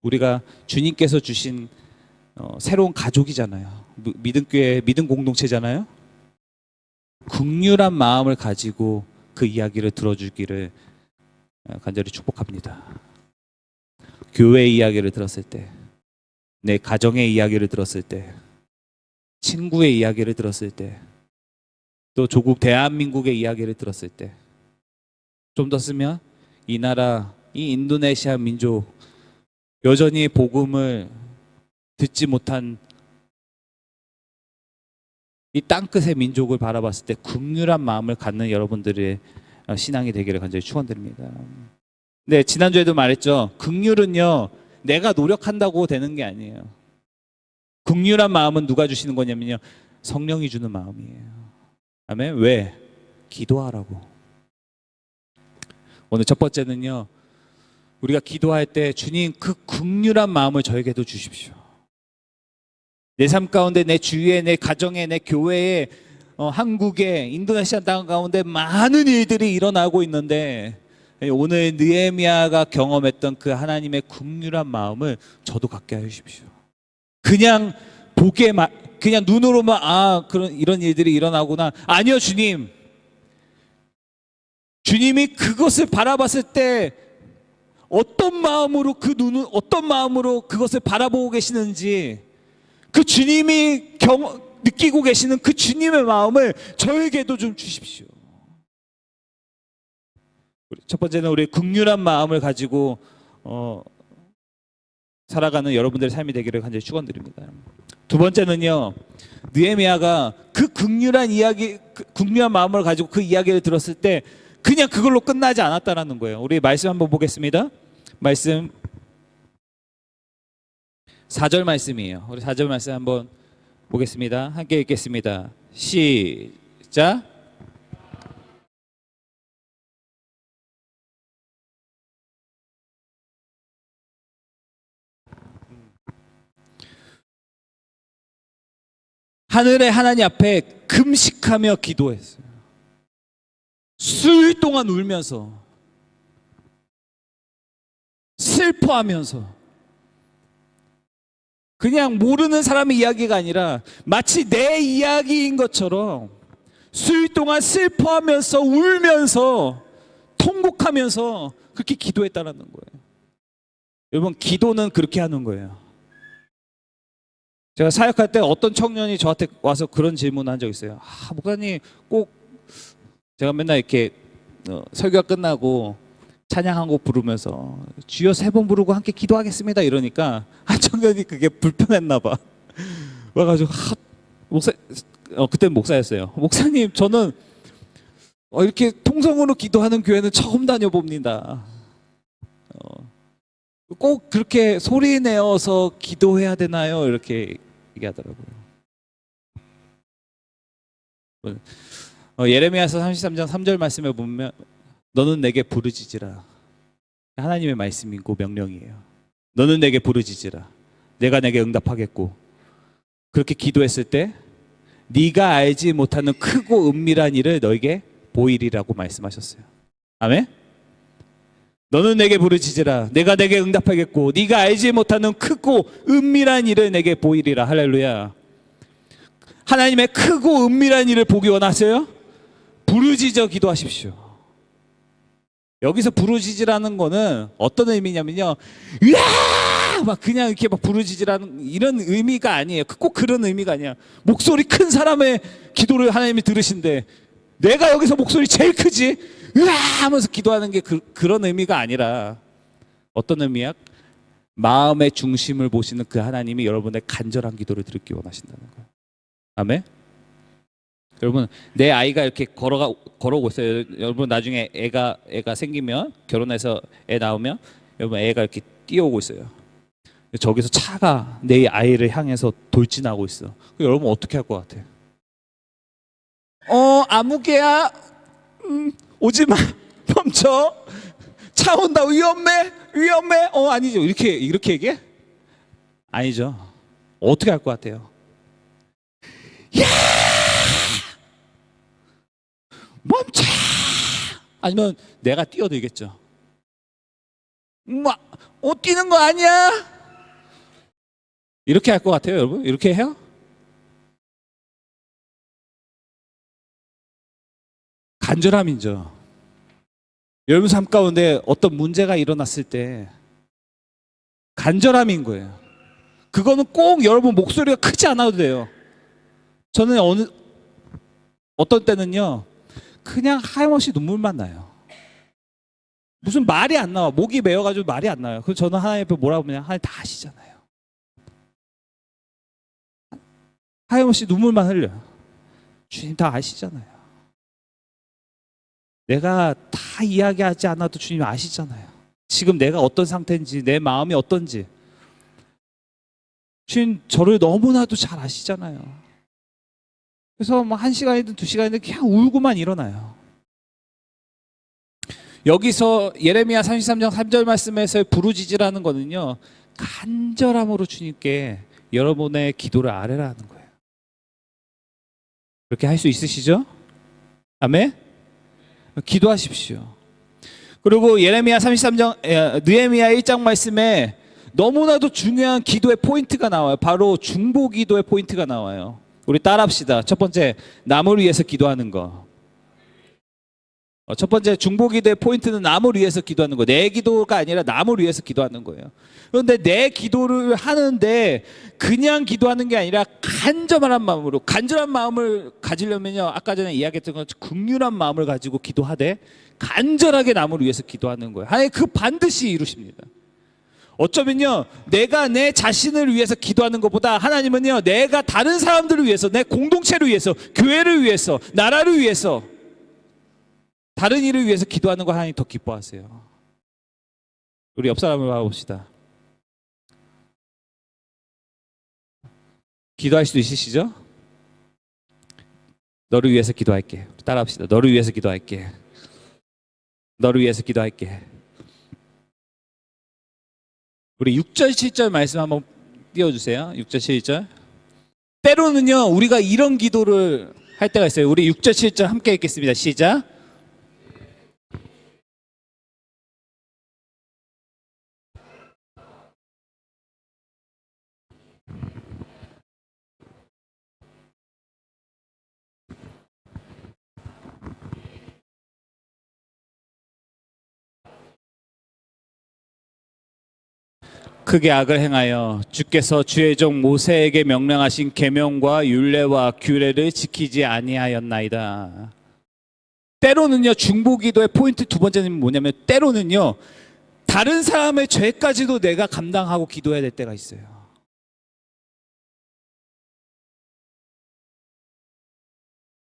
우리가 주님께서 주신 새로운 가족이잖아요. 믿음교회 믿음 공동체잖아요. 긍휼한 마음을 가지고 그 이야기를 들어주기를 간절히 축복합니다. 교회의 이야기를 들었을 때, 내 가정의 이야기를 들었을 때, 친구의 이야기를 들었을 때, 또 조국 대한민국의 이야기를 들었을 때, 좀 더 쓰면 이 나라, 이 인도네시아 민족 여전히 복음을 듣지 못한 이 땅끝의 민족을 바라봤을 때 긍휼한 마음을 갖는 여러분들의 신앙이 되기를 간절히 축원드립니다. 네, 지난주에도 말했죠. 긍휼은요, 내가 노력한다고 되는 게 아니에요. 긍휼한 마음은 누가 주시는 거냐면요, 성령이 주는 마음이에요. 아멘. 왜? 기도하라고. 오늘 첫 번째는요, 우리가 기도할 때 주님 그 긍휼한 마음을 저에게도 주십시오. 내 삶 가운데, 내 주위에, 내 가정에, 내 교회에, 한국에, 인도네시아 땅 가운데 많은 일들이 일어나고 있는데 오늘 느헤미야가 경험했던 그 하나님의 긍휼한 마음을 저도 갖게 해 주십시오. 그냥 그냥 눈으로만 그런 이런 일들이 일어나구나. 아니요, 주님. 주님이 그것을 바라봤을 때 어떤 마음으로 어떤 마음으로 그것을 바라보고 계시는지, 그 주님이 느끼고 계시는 그 주님의 마음을 저에게도 좀 주십시오. 첫 번째는 우리 긍휼한 마음을 가지고 살아가는 여러분들의 삶이 되기를 간절히 축원드립니다. 두 번째는요, 느헤미야가 그 긍휼한 마음을 가지고 그 이야기를 들었을 때 그냥 그걸로 끝나지 않았다라는 거예요. 우리 말씀 한번 보겠습니다. 말씀 4절 말씀이에요. 우리 4절 말씀 한번 보겠습니다. 함께 읽겠습니다. 시작. 하늘의 하나님 앞에 금식하며 기도했어요. 수일 동안 울면서, 슬퍼하면서, 그냥 모르는 사람의 이야기가 아니라 마치 내 이야기인 것처럼 수일 동안 슬퍼하면서, 울면서, 통곡하면서 그렇게 기도했다는 거예요. 여러분, 기도는 그렇게 하는 거예요. 제가 사역할 때 어떤 청년이 저한테 와서 그런 질문을 한 적 있어요. 목사님, 꼭 제가 맨날 이렇게 설교가 끝나고 찬양 한 곡 부르면서 주여 3번 부르고 함께 기도하겠습니다 이러니까 한 청년이 그게 불편했나 봐. 와가지고 그때는 목사였어요. 목사님, 저는 이렇게 통성으로 기도하는 교회는 처음 다녀봅니다. 꼭 그렇게 소리 내어서 기도해야 되나요? 이렇게 얘기하더라고요. 예레미야서 33장 3절 말씀에 보면 너는 내게 부르짖으라. 하나님의 말씀이고 명령이에요. 너는 내게 부르짖으라. 내가 내게 응답하겠고. 그렇게 기도했을 때 네가 알지 못하는 크고 은밀한 일을 너에게 보이리라고 말씀하셨어요. 아멘. 너는 내게 부르짖으라. 내가 내게 응답하겠고 네가 알지 못하는 크고 은밀한 일을 내게 보이리라. 할렐루야. 하나님의 크고 은밀한 일을 보기 원하세요? 부르짖어 기도하십시오. 여기서 부르짖으라는 거는 어떤 의미냐면요, 으아! 막 그냥 이렇게 막 부르짖으라는 이런 의미가 아니에요. 꼭 그런 의미가 아니야. 목소리 큰 사람의 기도를 하나님이 들으신데 내가 여기서 목소리 제일 크지? 으아! 하면서 기도하는 게 그런 의미가 아니라 어떤 의미야? 마음의 중심을 보시는 그 하나님이 여러분의 간절한 기도를 들었기 원하신다는 거예요. 아멘? 여러분, 내 아이가 이렇게 걸어오고 있어요. 여러분, 나중에 애가 생기면, 결혼해서 애 나오면 여러분 애가 이렇게 뛰어오고 있어요. 저기서 차가 내 아이를 향해서 돌진하고 있어. 여러분 어떻게 할 것 같아? 아무개야, 오지 마, 멈춰, 차 온다, 위험해, 아니죠. 이렇게 얘기해? 아니죠. 어떻게 할 것 같아요? 야! 멈춰! 아니면 내가 뛰어들겠죠. 뛰는 거 아니야? 이렇게 할 것 같아요, 여러분? 이렇게 해요? 간절함이죠. 여러분 삶 가운데 어떤 문제가 일어났을 때 간절함인 거예요. 그거는 꼭 여러분 목소리가 크지 않아도 돼요. 저는 어떤 때는요, 그냥 하염없이 눈물만 나요. 무슨 말이 안 나와. 목이 메어가지고 말이 안 나와요. 그래서 저는 하나님 앞에 뭐라고 하면 하나님 다 아시잖아요. 하염없이 눈물만 흘려요. 주님 다 아시잖아요. 내가 다 이야기하지 않아도 주님 아시잖아요. 지금 내가 어떤 상태인지, 내 마음이 어떤지. 주님 저를 너무나도 잘 아시잖아요. 그래서 뭐 1시간이든 2시간이든 그냥 울고만 일어나요. 여기서 예레미야 33장 3절 말씀에서의 부르짖으라는 거는요, 간절함으로 주님께 여러분의 기도를 아뢰라는 거예요. 그렇게 할 수 있으시죠? 아멘? 기도하십시오. 그리고 예레미야 33장, 느헤미야 1장 말씀에 너무나도 중요한 기도의 포인트가 나와요. 바로 중보 기도의 포인트가 나와요. 우리 따라합시다. 첫 번째, 남을 위해서 기도하는 거. 첫 번째 중보 기도의 포인트는 남을 위해서 기도하는 거. 내 기도가 아니라 남을 위해서 기도하는 거예요. 그런데 내 기도를 하는데 그냥 기도하는 게 아니라 간절한 마음으로, 간절한 마음을 가지려면요, 아까 전에 이야기했던 것처럼 긍휼한 마음을 가지고 기도하되 간절하게 남을 위해서 기도하는 거예요. 하나님 그 반드시 이루십니다. 어쩌면요, 내가 내 자신을 위해서 기도하는 것보다 하나님은요, 내가 다른 사람들을 위해서, 내 공동체를 위해서, 교회를 위해서, 나라를 위해서, 다른 일을 위해서 기도하는 거 하나님 더 기뻐하세요. 우리 옆 사람을 봐봅시다. 기도할 수도 있으시죠? 너를 위해서 기도할게. 따라합시다. 너를 위해서 기도할게. 너를 위해서 기도할게. 우리 6절 7절 말씀 한번 띄워주세요. 6절 7절. 때로는요, 우리가 이런 기도를 할 때가 있어요. 우리 6절 7절 함께 읽겠습니다. 시작. 크게 악을 행하여 주께서 주의 종 모세에게 명령하신 계명과 율례와 규례를 지키지 아니하였나이다. 때로는요, 중보기도의 포인트 두 번째는 뭐냐면, 때로는요, 다른 사람의 죄까지도 내가 감당하고 기도해야 될 때가 있어요.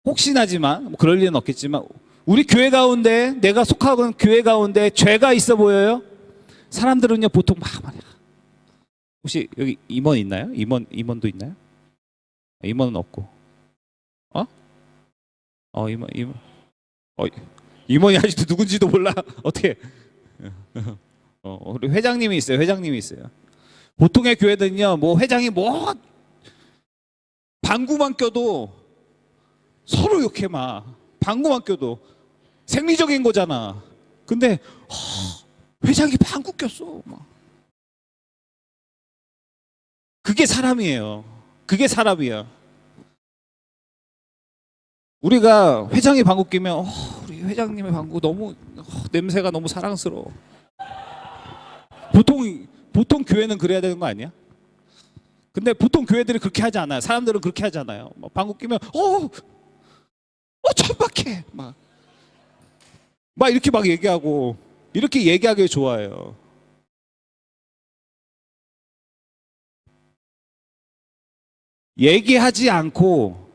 혹시나지만, 뭐 그럴 일은 없겠지만, 우리 교회 가운데, 내가 속하는 교회 가운데 죄가 있어 보여요? 사람들은요, 보통 막 말해요. 혹시 여기 임원 있나요? 임원도 있나요? 임원은 없고. 임원이 아직도 누군지도 몰라. 어떻게? 우리 회장님이 있어요. 회장님이 있어요. 보통의 교회들은요, 뭐 회장이 뭐 방구만 껴도 서로 욕해 막. 방구만 껴도 생리적인 거잖아. 근데 회장이 방구 꼈어. 막. 그게 사람이에요. 그게 사람이야. 우리가 회장이 방구 끼면 우리 회장님의 방구 너무 냄새가 너무 사랑스러워. 보통 교회는 그래야 되는 거 아니야? 근데 보통 교회들이 그렇게 하지 않아요. 사람들은 그렇게 하지 않아요. 방구 끼면 천박해 막 이렇게 막 얘기하고 이렇게 얘기하길 좋아해요. 얘기하지 않고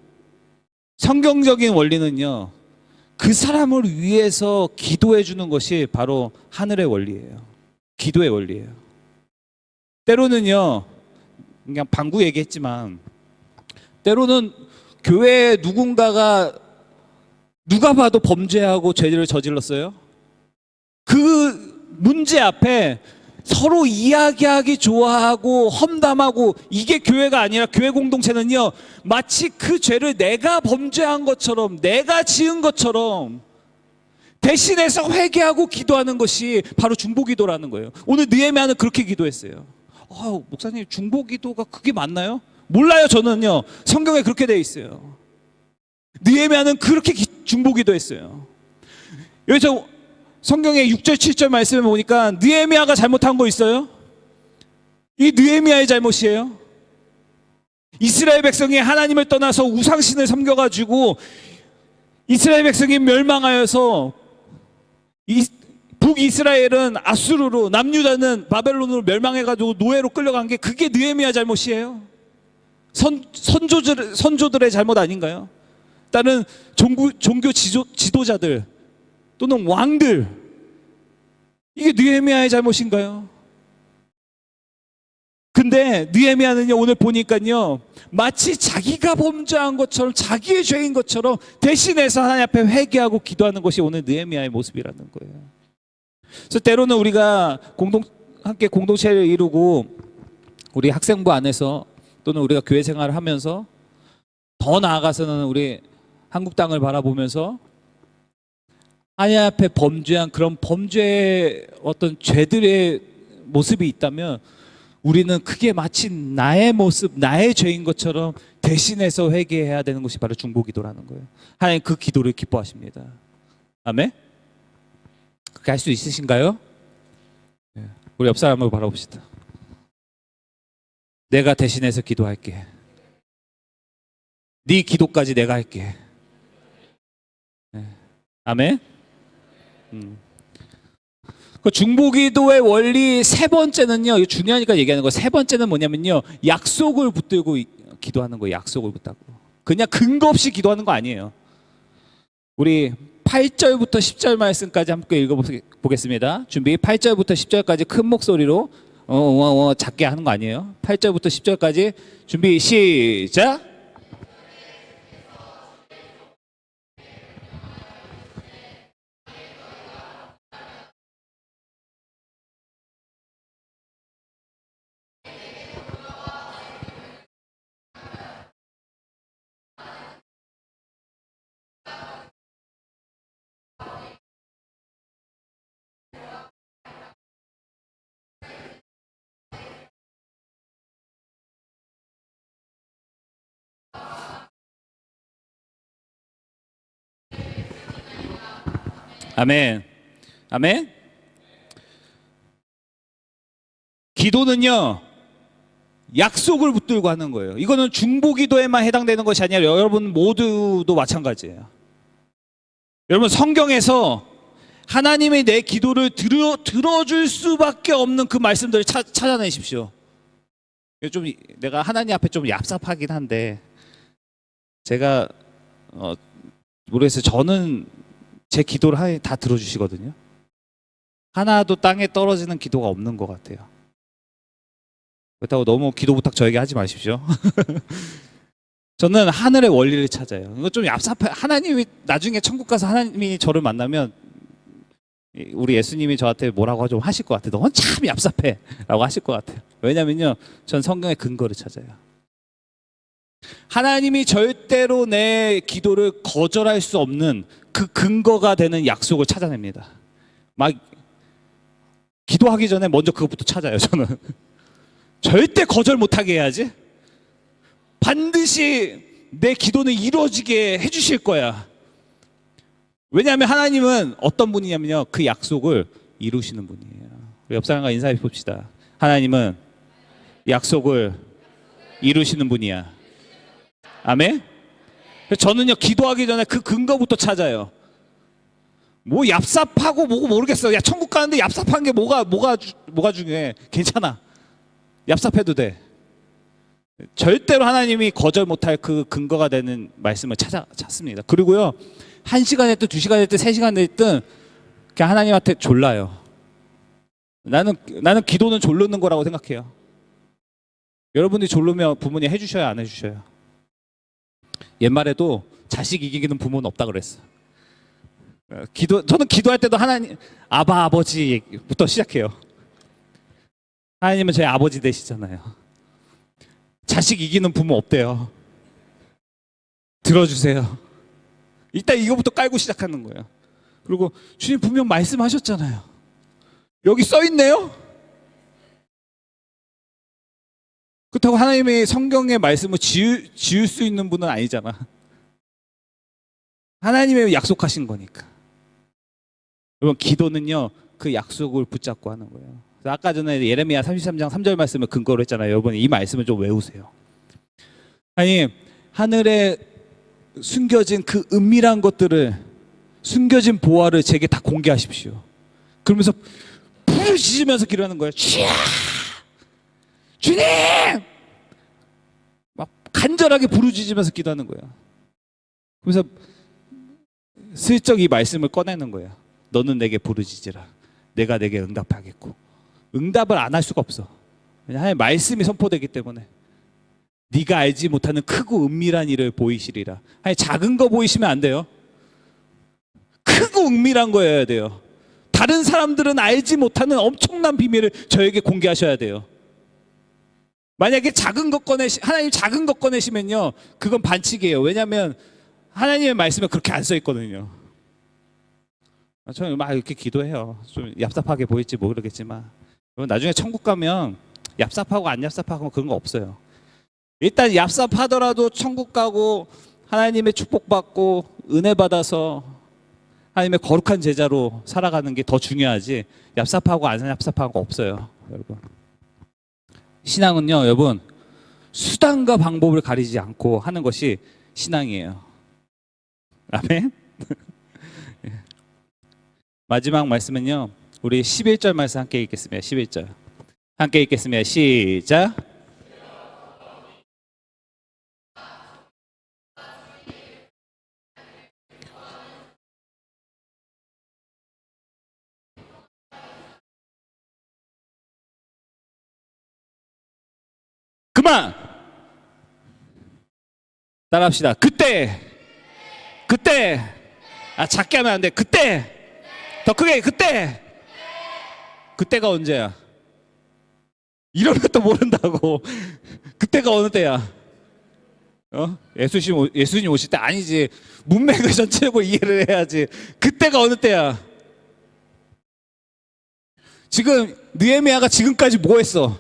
성경적인 원리는요, 그 사람을 위해서 기도해 주는 것이 바로 하늘의 원리예요. 기도의 원리예요. 때로는요, 그냥 방구 얘기했지만, 때로는 교회에 누군가가 누가 봐도 범죄하고 죄를 저질렀어요. 그 문제 앞에 서로 이야기하기 좋아하고 험담하고, 이게 교회가 아니라 교회 공동체는요, 마치 그 죄를 내가 범죄한 것처럼, 내가 지은 것처럼 대신해서 회개하고 기도하는 것이 바로 중보기도라는 거예요. 오늘 느헤미야는 그렇게 기도했어요. 목사님, 중보기도가 그게 맞나요? 몰라요. 저는요, 성경에 그렇게 돼 있어요. 느헤미야는 그렇게 중보기도했어요. 여기서 성경의 6절 7절 말씀에 보니까 느헤미야가 잘못한 거 있어요? 이 느헤미야의 잘못이에요. 이스라엘 백성이 하나님을 떠나서 우상신을 섬겨가지고 이스라엘 백성이 멸망하여서 북이스라엘은 아수르로, 남유다는 바벨론으로 멸망해가지고 노예로 끌려간 게, 그게 느헤미야 잘못이에요. 선조들의 잘못 아닌가요? 다른 종교 지도자들 또는 왕들, 이게 느헤미야의 잘못인가요? 근데 느헤미야는요, 오늘 보니까요, 마치 자기가 범죄한 것처럼, 자기의 죄인 것처럼 대신해서 하나님 앞에 회개하고 기도하는 것이 오늘 느헤미야의 모습이라는 거예요. 그래서 때로는 우리가 함께 공동체를 이루고 우리 학생부 안에서 또는 우리가 교회 생활을 하면서 더 나아가서는 우리 한국 땅을 바라보면서 하나님 앞에 범죄한 그런 범죄의 어떤 죄들의 모습이 있다면 우리는 그게 마치 나의 모습, 나의 죄인 것처럼 대신해서 회개해야 되는 것이 바로 중보기도라는 거예요. 하나님 그 기도를 기뻐하십니다. 아멘? 그렇게 할 수 있으신가요? 우리 옆 사람을 바라봅시다. 내가 대신해서 기도할게. 네 기도까지 내가 할게. 아멘? 그 중보기도의 원리 세 번째는요, 중요하니까 얘기하는 거. 세 번째는 뭐냐면요, 약속을 붙들고 기도하는 거예요. 약속을 붙들고. 그냥 근거 없이 기도하는 거 아니에요. 우리 8절부터 10절 말씀까지 함께 읽어보겠습니다. 준비. 8절부터 10절까지 큰 목소리로 작게 하는 거 아니에요. 8절부터 10절까지 준비 시작. 아멘. 아멘. 기도는요, 약속을 붙들고 하는 거예요. 이거는 중보기도에만 해당되는 것이 아니라 여러분 모두도 마찬가지예요. 여러분 성경에서 하나님이 내 기도를 들어줄 수밖에 없는 그 말씀들을 찾아내십시오. 좀 내가 하나님 앞에 좀 얍삽하긴 한데 제가 모르겠어요. 저는 제 기도를 다 들어주시거든요. 하나도 땅에 떨어지는 기도가 없는 것 같아요. 그렇다고 너무 기도 부탁 저에게 하지 마십시오. 저는 하늘의 원리를 찾아요. 이거 좀 얍삽해. 하나님이 나중에 천국 가서 하나님이 저를 만나면 우리 예수님이 저한테 뭐라고 좀 하실 것 같아요. 너는 참 얍삽해 라고 하실 것 같아요. 왜냐면요, 전 성경의 근거를 찾아요. 하나님이 절대로 내 기도를 거절할 수 없는 그 근거가 되는 약속을 찾아냅니다. 막 기도하기 전에 먼저 그것부터 찾아요. 저는 절대 거절 못하게 해야지. 반드시 내 기도는 이루어지게 해주실 거야. 왜냐하면 하나님은 어떤 분이냐면요, 그 약속을 이루시는 분이에요. 우리 옆 사람과 인사해 봅시다. 하나님은 약속을 이루시는 분이야. 아멘? 저는요, 기도하기 전에 그 근거부터 찾아요. 뭐 얍삽하고 뭐고 모르겠어. 야, 천국 가는데 얍삽한 게 뭐가 중요해. 괜찮아. 얍삽해도 돼. 절대로 하나님이 거절 못할 그 근거가 되는 말씀을 찾습니다. 그리고요, 1시간 됐든 2시간 됐든 3시간 됐든 그냥 하나님한테 졸라요. 나는 기도는 졸르는 거라고 생각해요. 여러분이 졸르면 부모님 해주셔요, 안 해주셔요? 옛말에도 자식 이기는 부모는 없다 그랬어. 저는 기도할 때도 하나님, 아버지부터 시작해요. 하나님은 저희 아버지 되시잖아요. 자식 이기는 부모 없대요. 들어주세요. 일단 이거부터 깔고 시작하는 거예요. 그리고 주님 분명 말씀하셨잖아요. 여기 써 있네요. 그렇다고 하나님의 성경의 말씀을 지울 수 있는 분은 아니잖아. 하나님의 약속하신 거니까. 여러분, 기도는요, 그 약속을 붙잡고 하는 거예요. 아까 전에 예레미야 33장 3절 말씀을 근거로 했잖아요. 여러분, 이 말씀을 좀 외우세요. 아니, 하늘에 숨겨진 그 은밀한 것들을, 숨겨진 보화를 제게 다 공개하십시오. 그러면서 부르짖으면서 기도하는 거예요. 주님! 막 간절하게 부르짖으면서 기도하는 거예요. 그래서 슬쩍 이 말씀을 꺼내는 거예요. 너는 내게 부르짖으라. 내가 내게 응답하겠고. 응답을 안 할 수가 없어. 왜냐하면 하나님의 말씀이 선포되기 때문에. 네가 알지 못하는 크고 은밀한 일을 보이시리라. 아니, 작은 거 보이시면 안 돼요. 크고 은밀한 거여야 돼요. 다른 사람들은 알지 못하는 엄청난 비밀을 저에게 공개하셔야 돼요. 만약에 작은 것 하나님 작은 것 꺼내시면요, 그건 반칙이에요. 왜냐하면 하나님의 말씀에 그렇게 안 써 있거든요. 저는 막 이렇게 기도해요. 좀 얍삽하게 보일지 모르겠지만 나중에 천국 가면 얍삽하고 안 얍삽하고 그런 거 없어요. 일단 얍삽하더라도 천국 가고 하나님의 축복받고 은혜 받아서 하나님의 거룩한 제자로 살아가는 게 더 중요하지, 얍삽하고 안 얍삽한 거 없어요. 여러분, 신앙은요 여러분, 수단과 방법을 가리지 않고 하는 것이 신앙이에요. 아멘. 마지막 말씀은요, 우리 11절 말씀 함께 읽겠습니다. 11절 함께 읽겠습니다. 시작. 그만! 따라합시다. 그때! 작게 하면 안 돼. 그때! 더 크게, 그때! 그때가 언제야? 이러면 또 모른다고. 그때가 어느 때야? 예수님 오실 때 아니지. 문맥을 전체적으로 이해를 해야지. 그때가 어느 때야? 지금 느헤미야가 지금까지 뭐 했어?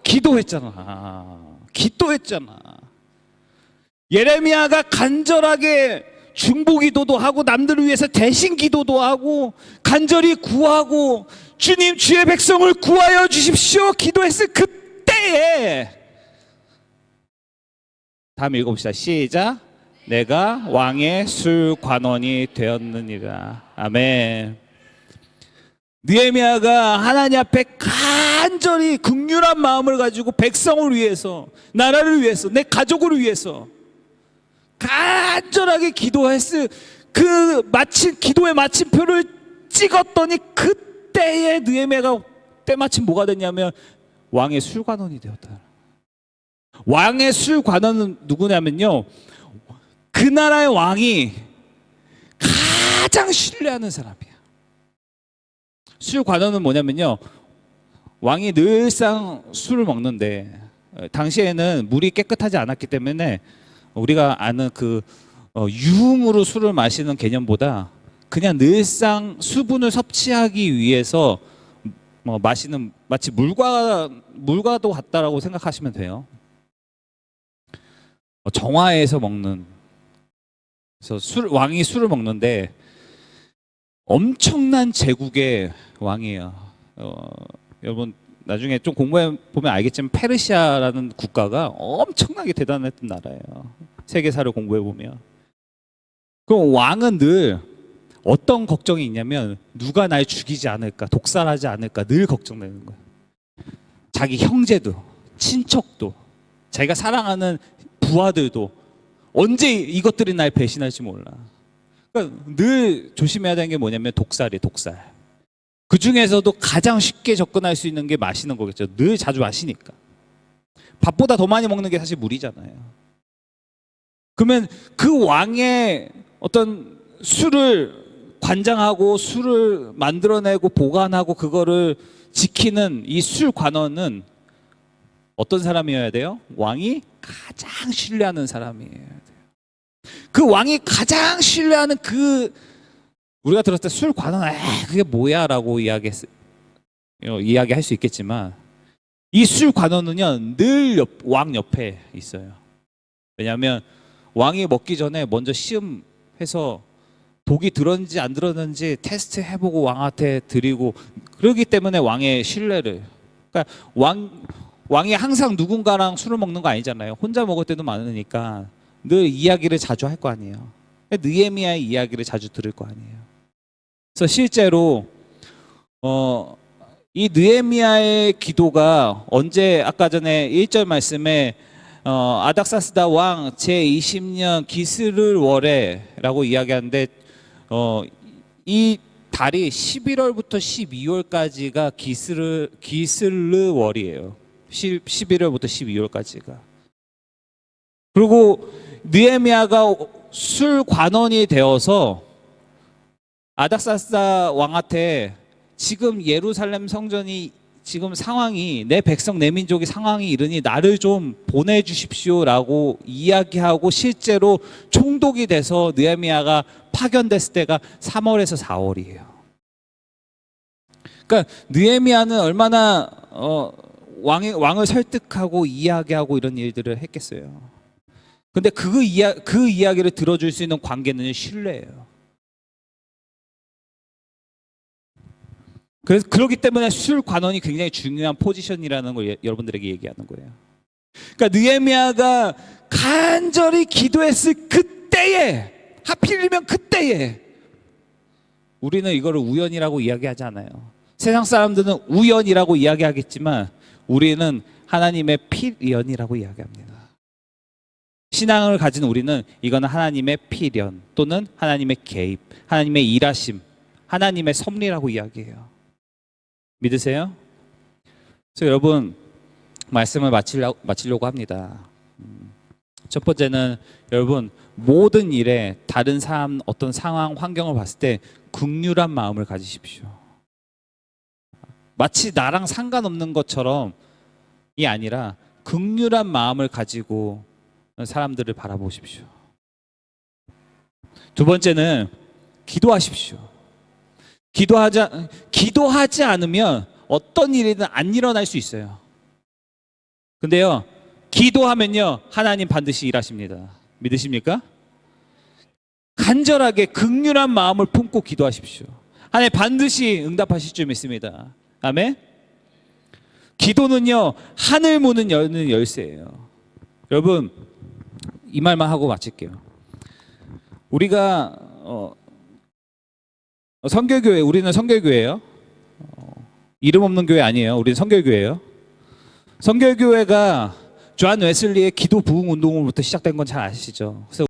기도했잖아. 예레미야가 간절하게 중보기도도 하고 남들을 위해서 대신 기도도 하고 간절히 구하고 주님 주의 백성을 구하여 주십시오 기도했을 그때에, 다음 읽어봅시다. 시작. 내가 왕의 술관원이 되었느니라. 아멘. 느헤미야가 하나님 앞에 간절히 긍휼한 마음을 가지고 백성을 위해서, 나라를 위해서, 내 가족을 위해서 간절하게 기도했을 그 기도의 마침표를 찍었더니 그때에 느헤미야가 때마침 뭐가 됐냐면 왕의 술관원이 되었다. 왕의 술관원은 누구냐면요, 그 나라의 왕이 가장 신뢰하는 사람이야. 술관원은 뭐냐면요, 왕이 늘상 술을 먹는데 당시에는 물이 깨끗하지 않았기 때문에 우리가 아는 그 유흥으로 술을 마시는 개념보다 그냥 늘상 수분을 섭취하기 위해서 마시는, 마치 물과도 같다라고 생각하시면 돼요. 정화에서 먹는, 그래서 왕이 술을 먹는데 엄청난 제국의 왕이에요. 여러분 나중에 좀 공부해 보면 알겠지만 페르시아라는 국가가 엄청나게 대단했던 나라예요. 세계사를 공부해 보면. 그럼 왕은 늘 어떤 걱정이 있냐면 누가 날 죽이지 않을까, 독살하지 않을까 늘 걱정되는 거예요. 자기 형제도, 친척도, 자기가 사랑하는 부하들도 언제 이것들이 날 배신할지 몰라. 그러니까 늘 조심해야 되는 게 뭐냐면 독살이에요. 독살. 그 중에서도 가장 쉽게 접근할 수 있는 게 마시는 거겠죠. 늘 자주 마시니까. 밥보다 더 많이 먹는 게 사실 물이잖아요. 그러면 그 왕의 어떤 술을 관장하고 술을 만들어내고 보관하고 그거를 지키는 이 술관원은 어떤 사람이어야 돼요? 왕이 가장 신뢰하는 사람이어야 돼요. 그 왕이 가장 신뢰하는 그, 우리가 들었을 때 술관원, 그게 뭐야 라고 이야기할 수 있겠지만 이 술관원은요 늘 왕 옆에 있어요. 왜냐하면 왕이 먹기 전에 먼저 시음해서 독이 들었는지 안 들었는지 테스트 해보고 왕한테 드리고, 그러기 때문에 왕의 신뢰를, 그러니까 왕이 항상 누군가랑 술을 먹는 거 아니잖아요. 혼자 먹을 때도 많으니까 늘 이야기를 자주 할 거 아니에요. 느헤미야의 이야기를 자주 들을 거 아니에요. 그래서 실제로 이 느헤미야의 기도가 언제, 아까 전에 1절 말씀에 아닥사스다 왕 제20년 기스르월에라고 이야기하는데 이 달이 11월부터 12월까지가 기슬르월이에요. 11월부터 12월까지가. 그리고 느헤미야가 술 관원이 되어서 아닥사스다 왕한테 지금 예루살렘 성전이 지금 상황이 내 백성 내 민족이 상황이 이르니 나를 좀 보내주십시오라고 이야기하고 실제로 총독이 돼서 느헤미야가 파견됐을 때가 3월에서 4월이에요. 그러니까 느헤미야는 얼마나 왕을 설득하고 이야기하고 이런 일들을 했겠어요. 근데 그 이야기를 들어줄 수 있는 관계는 신뢰예요. 그래서 그렇기 때문에 술 관원이 굉장히 중요한 포지션이라는 걸 여러분들에게 얘기하는 거예요. 그러니까 느헤미야가 간절히 기도했을 그때에, 하필이면 그때에, 우리는 이거를 우연이라고 이야기하지 않아요. 세상 사람들은 우연이라고 이야기하겠지만 우리는 하나님의 필연이라고 이야기합니다. 신앙을 가진 우리는 이거는 하나님의 필연 또는 하나님의 개입, 하나님의 일하심, 하나님의 섭리라고 이야기해요. 믿으세요? 그래서 여러분 말씀을 마치려고 합니다. 첫 번째는 여러분 모든 일에 다른 사람 어떤 상황 환경을 봤을 때 긍휼한 마음을 가지십시오. 마치 나랑 상관없는 것처럼이 아니라 긍휼한 마음을 가지고 사람들을 바라보십시오. 두 번째는 기도하십시오. 기도하지 않으면 어떤 일이든 안 일어날 수 있어요. 근데요, 기도하면요, 하나님 반드시 일하십니다. 믿으십니까? 간절하게 긍휼한 마음을 품고 기도하십시오. 하나님 반드시 응답하실 줄 믿습니다. 아멘? 기도는요, 하늘 문은 여는 열쇠예요. 여러분, 이 말만 하고 마칠게요. 우리가 선결교회, 우리는 선결교회예요. 이름 없는 교회 아니에요. 우리는 선결교회예요. 선결교회가 존 웨슬리의 기도 부흥 운동으로부터 시작된 건 잘 아시죠? 그래서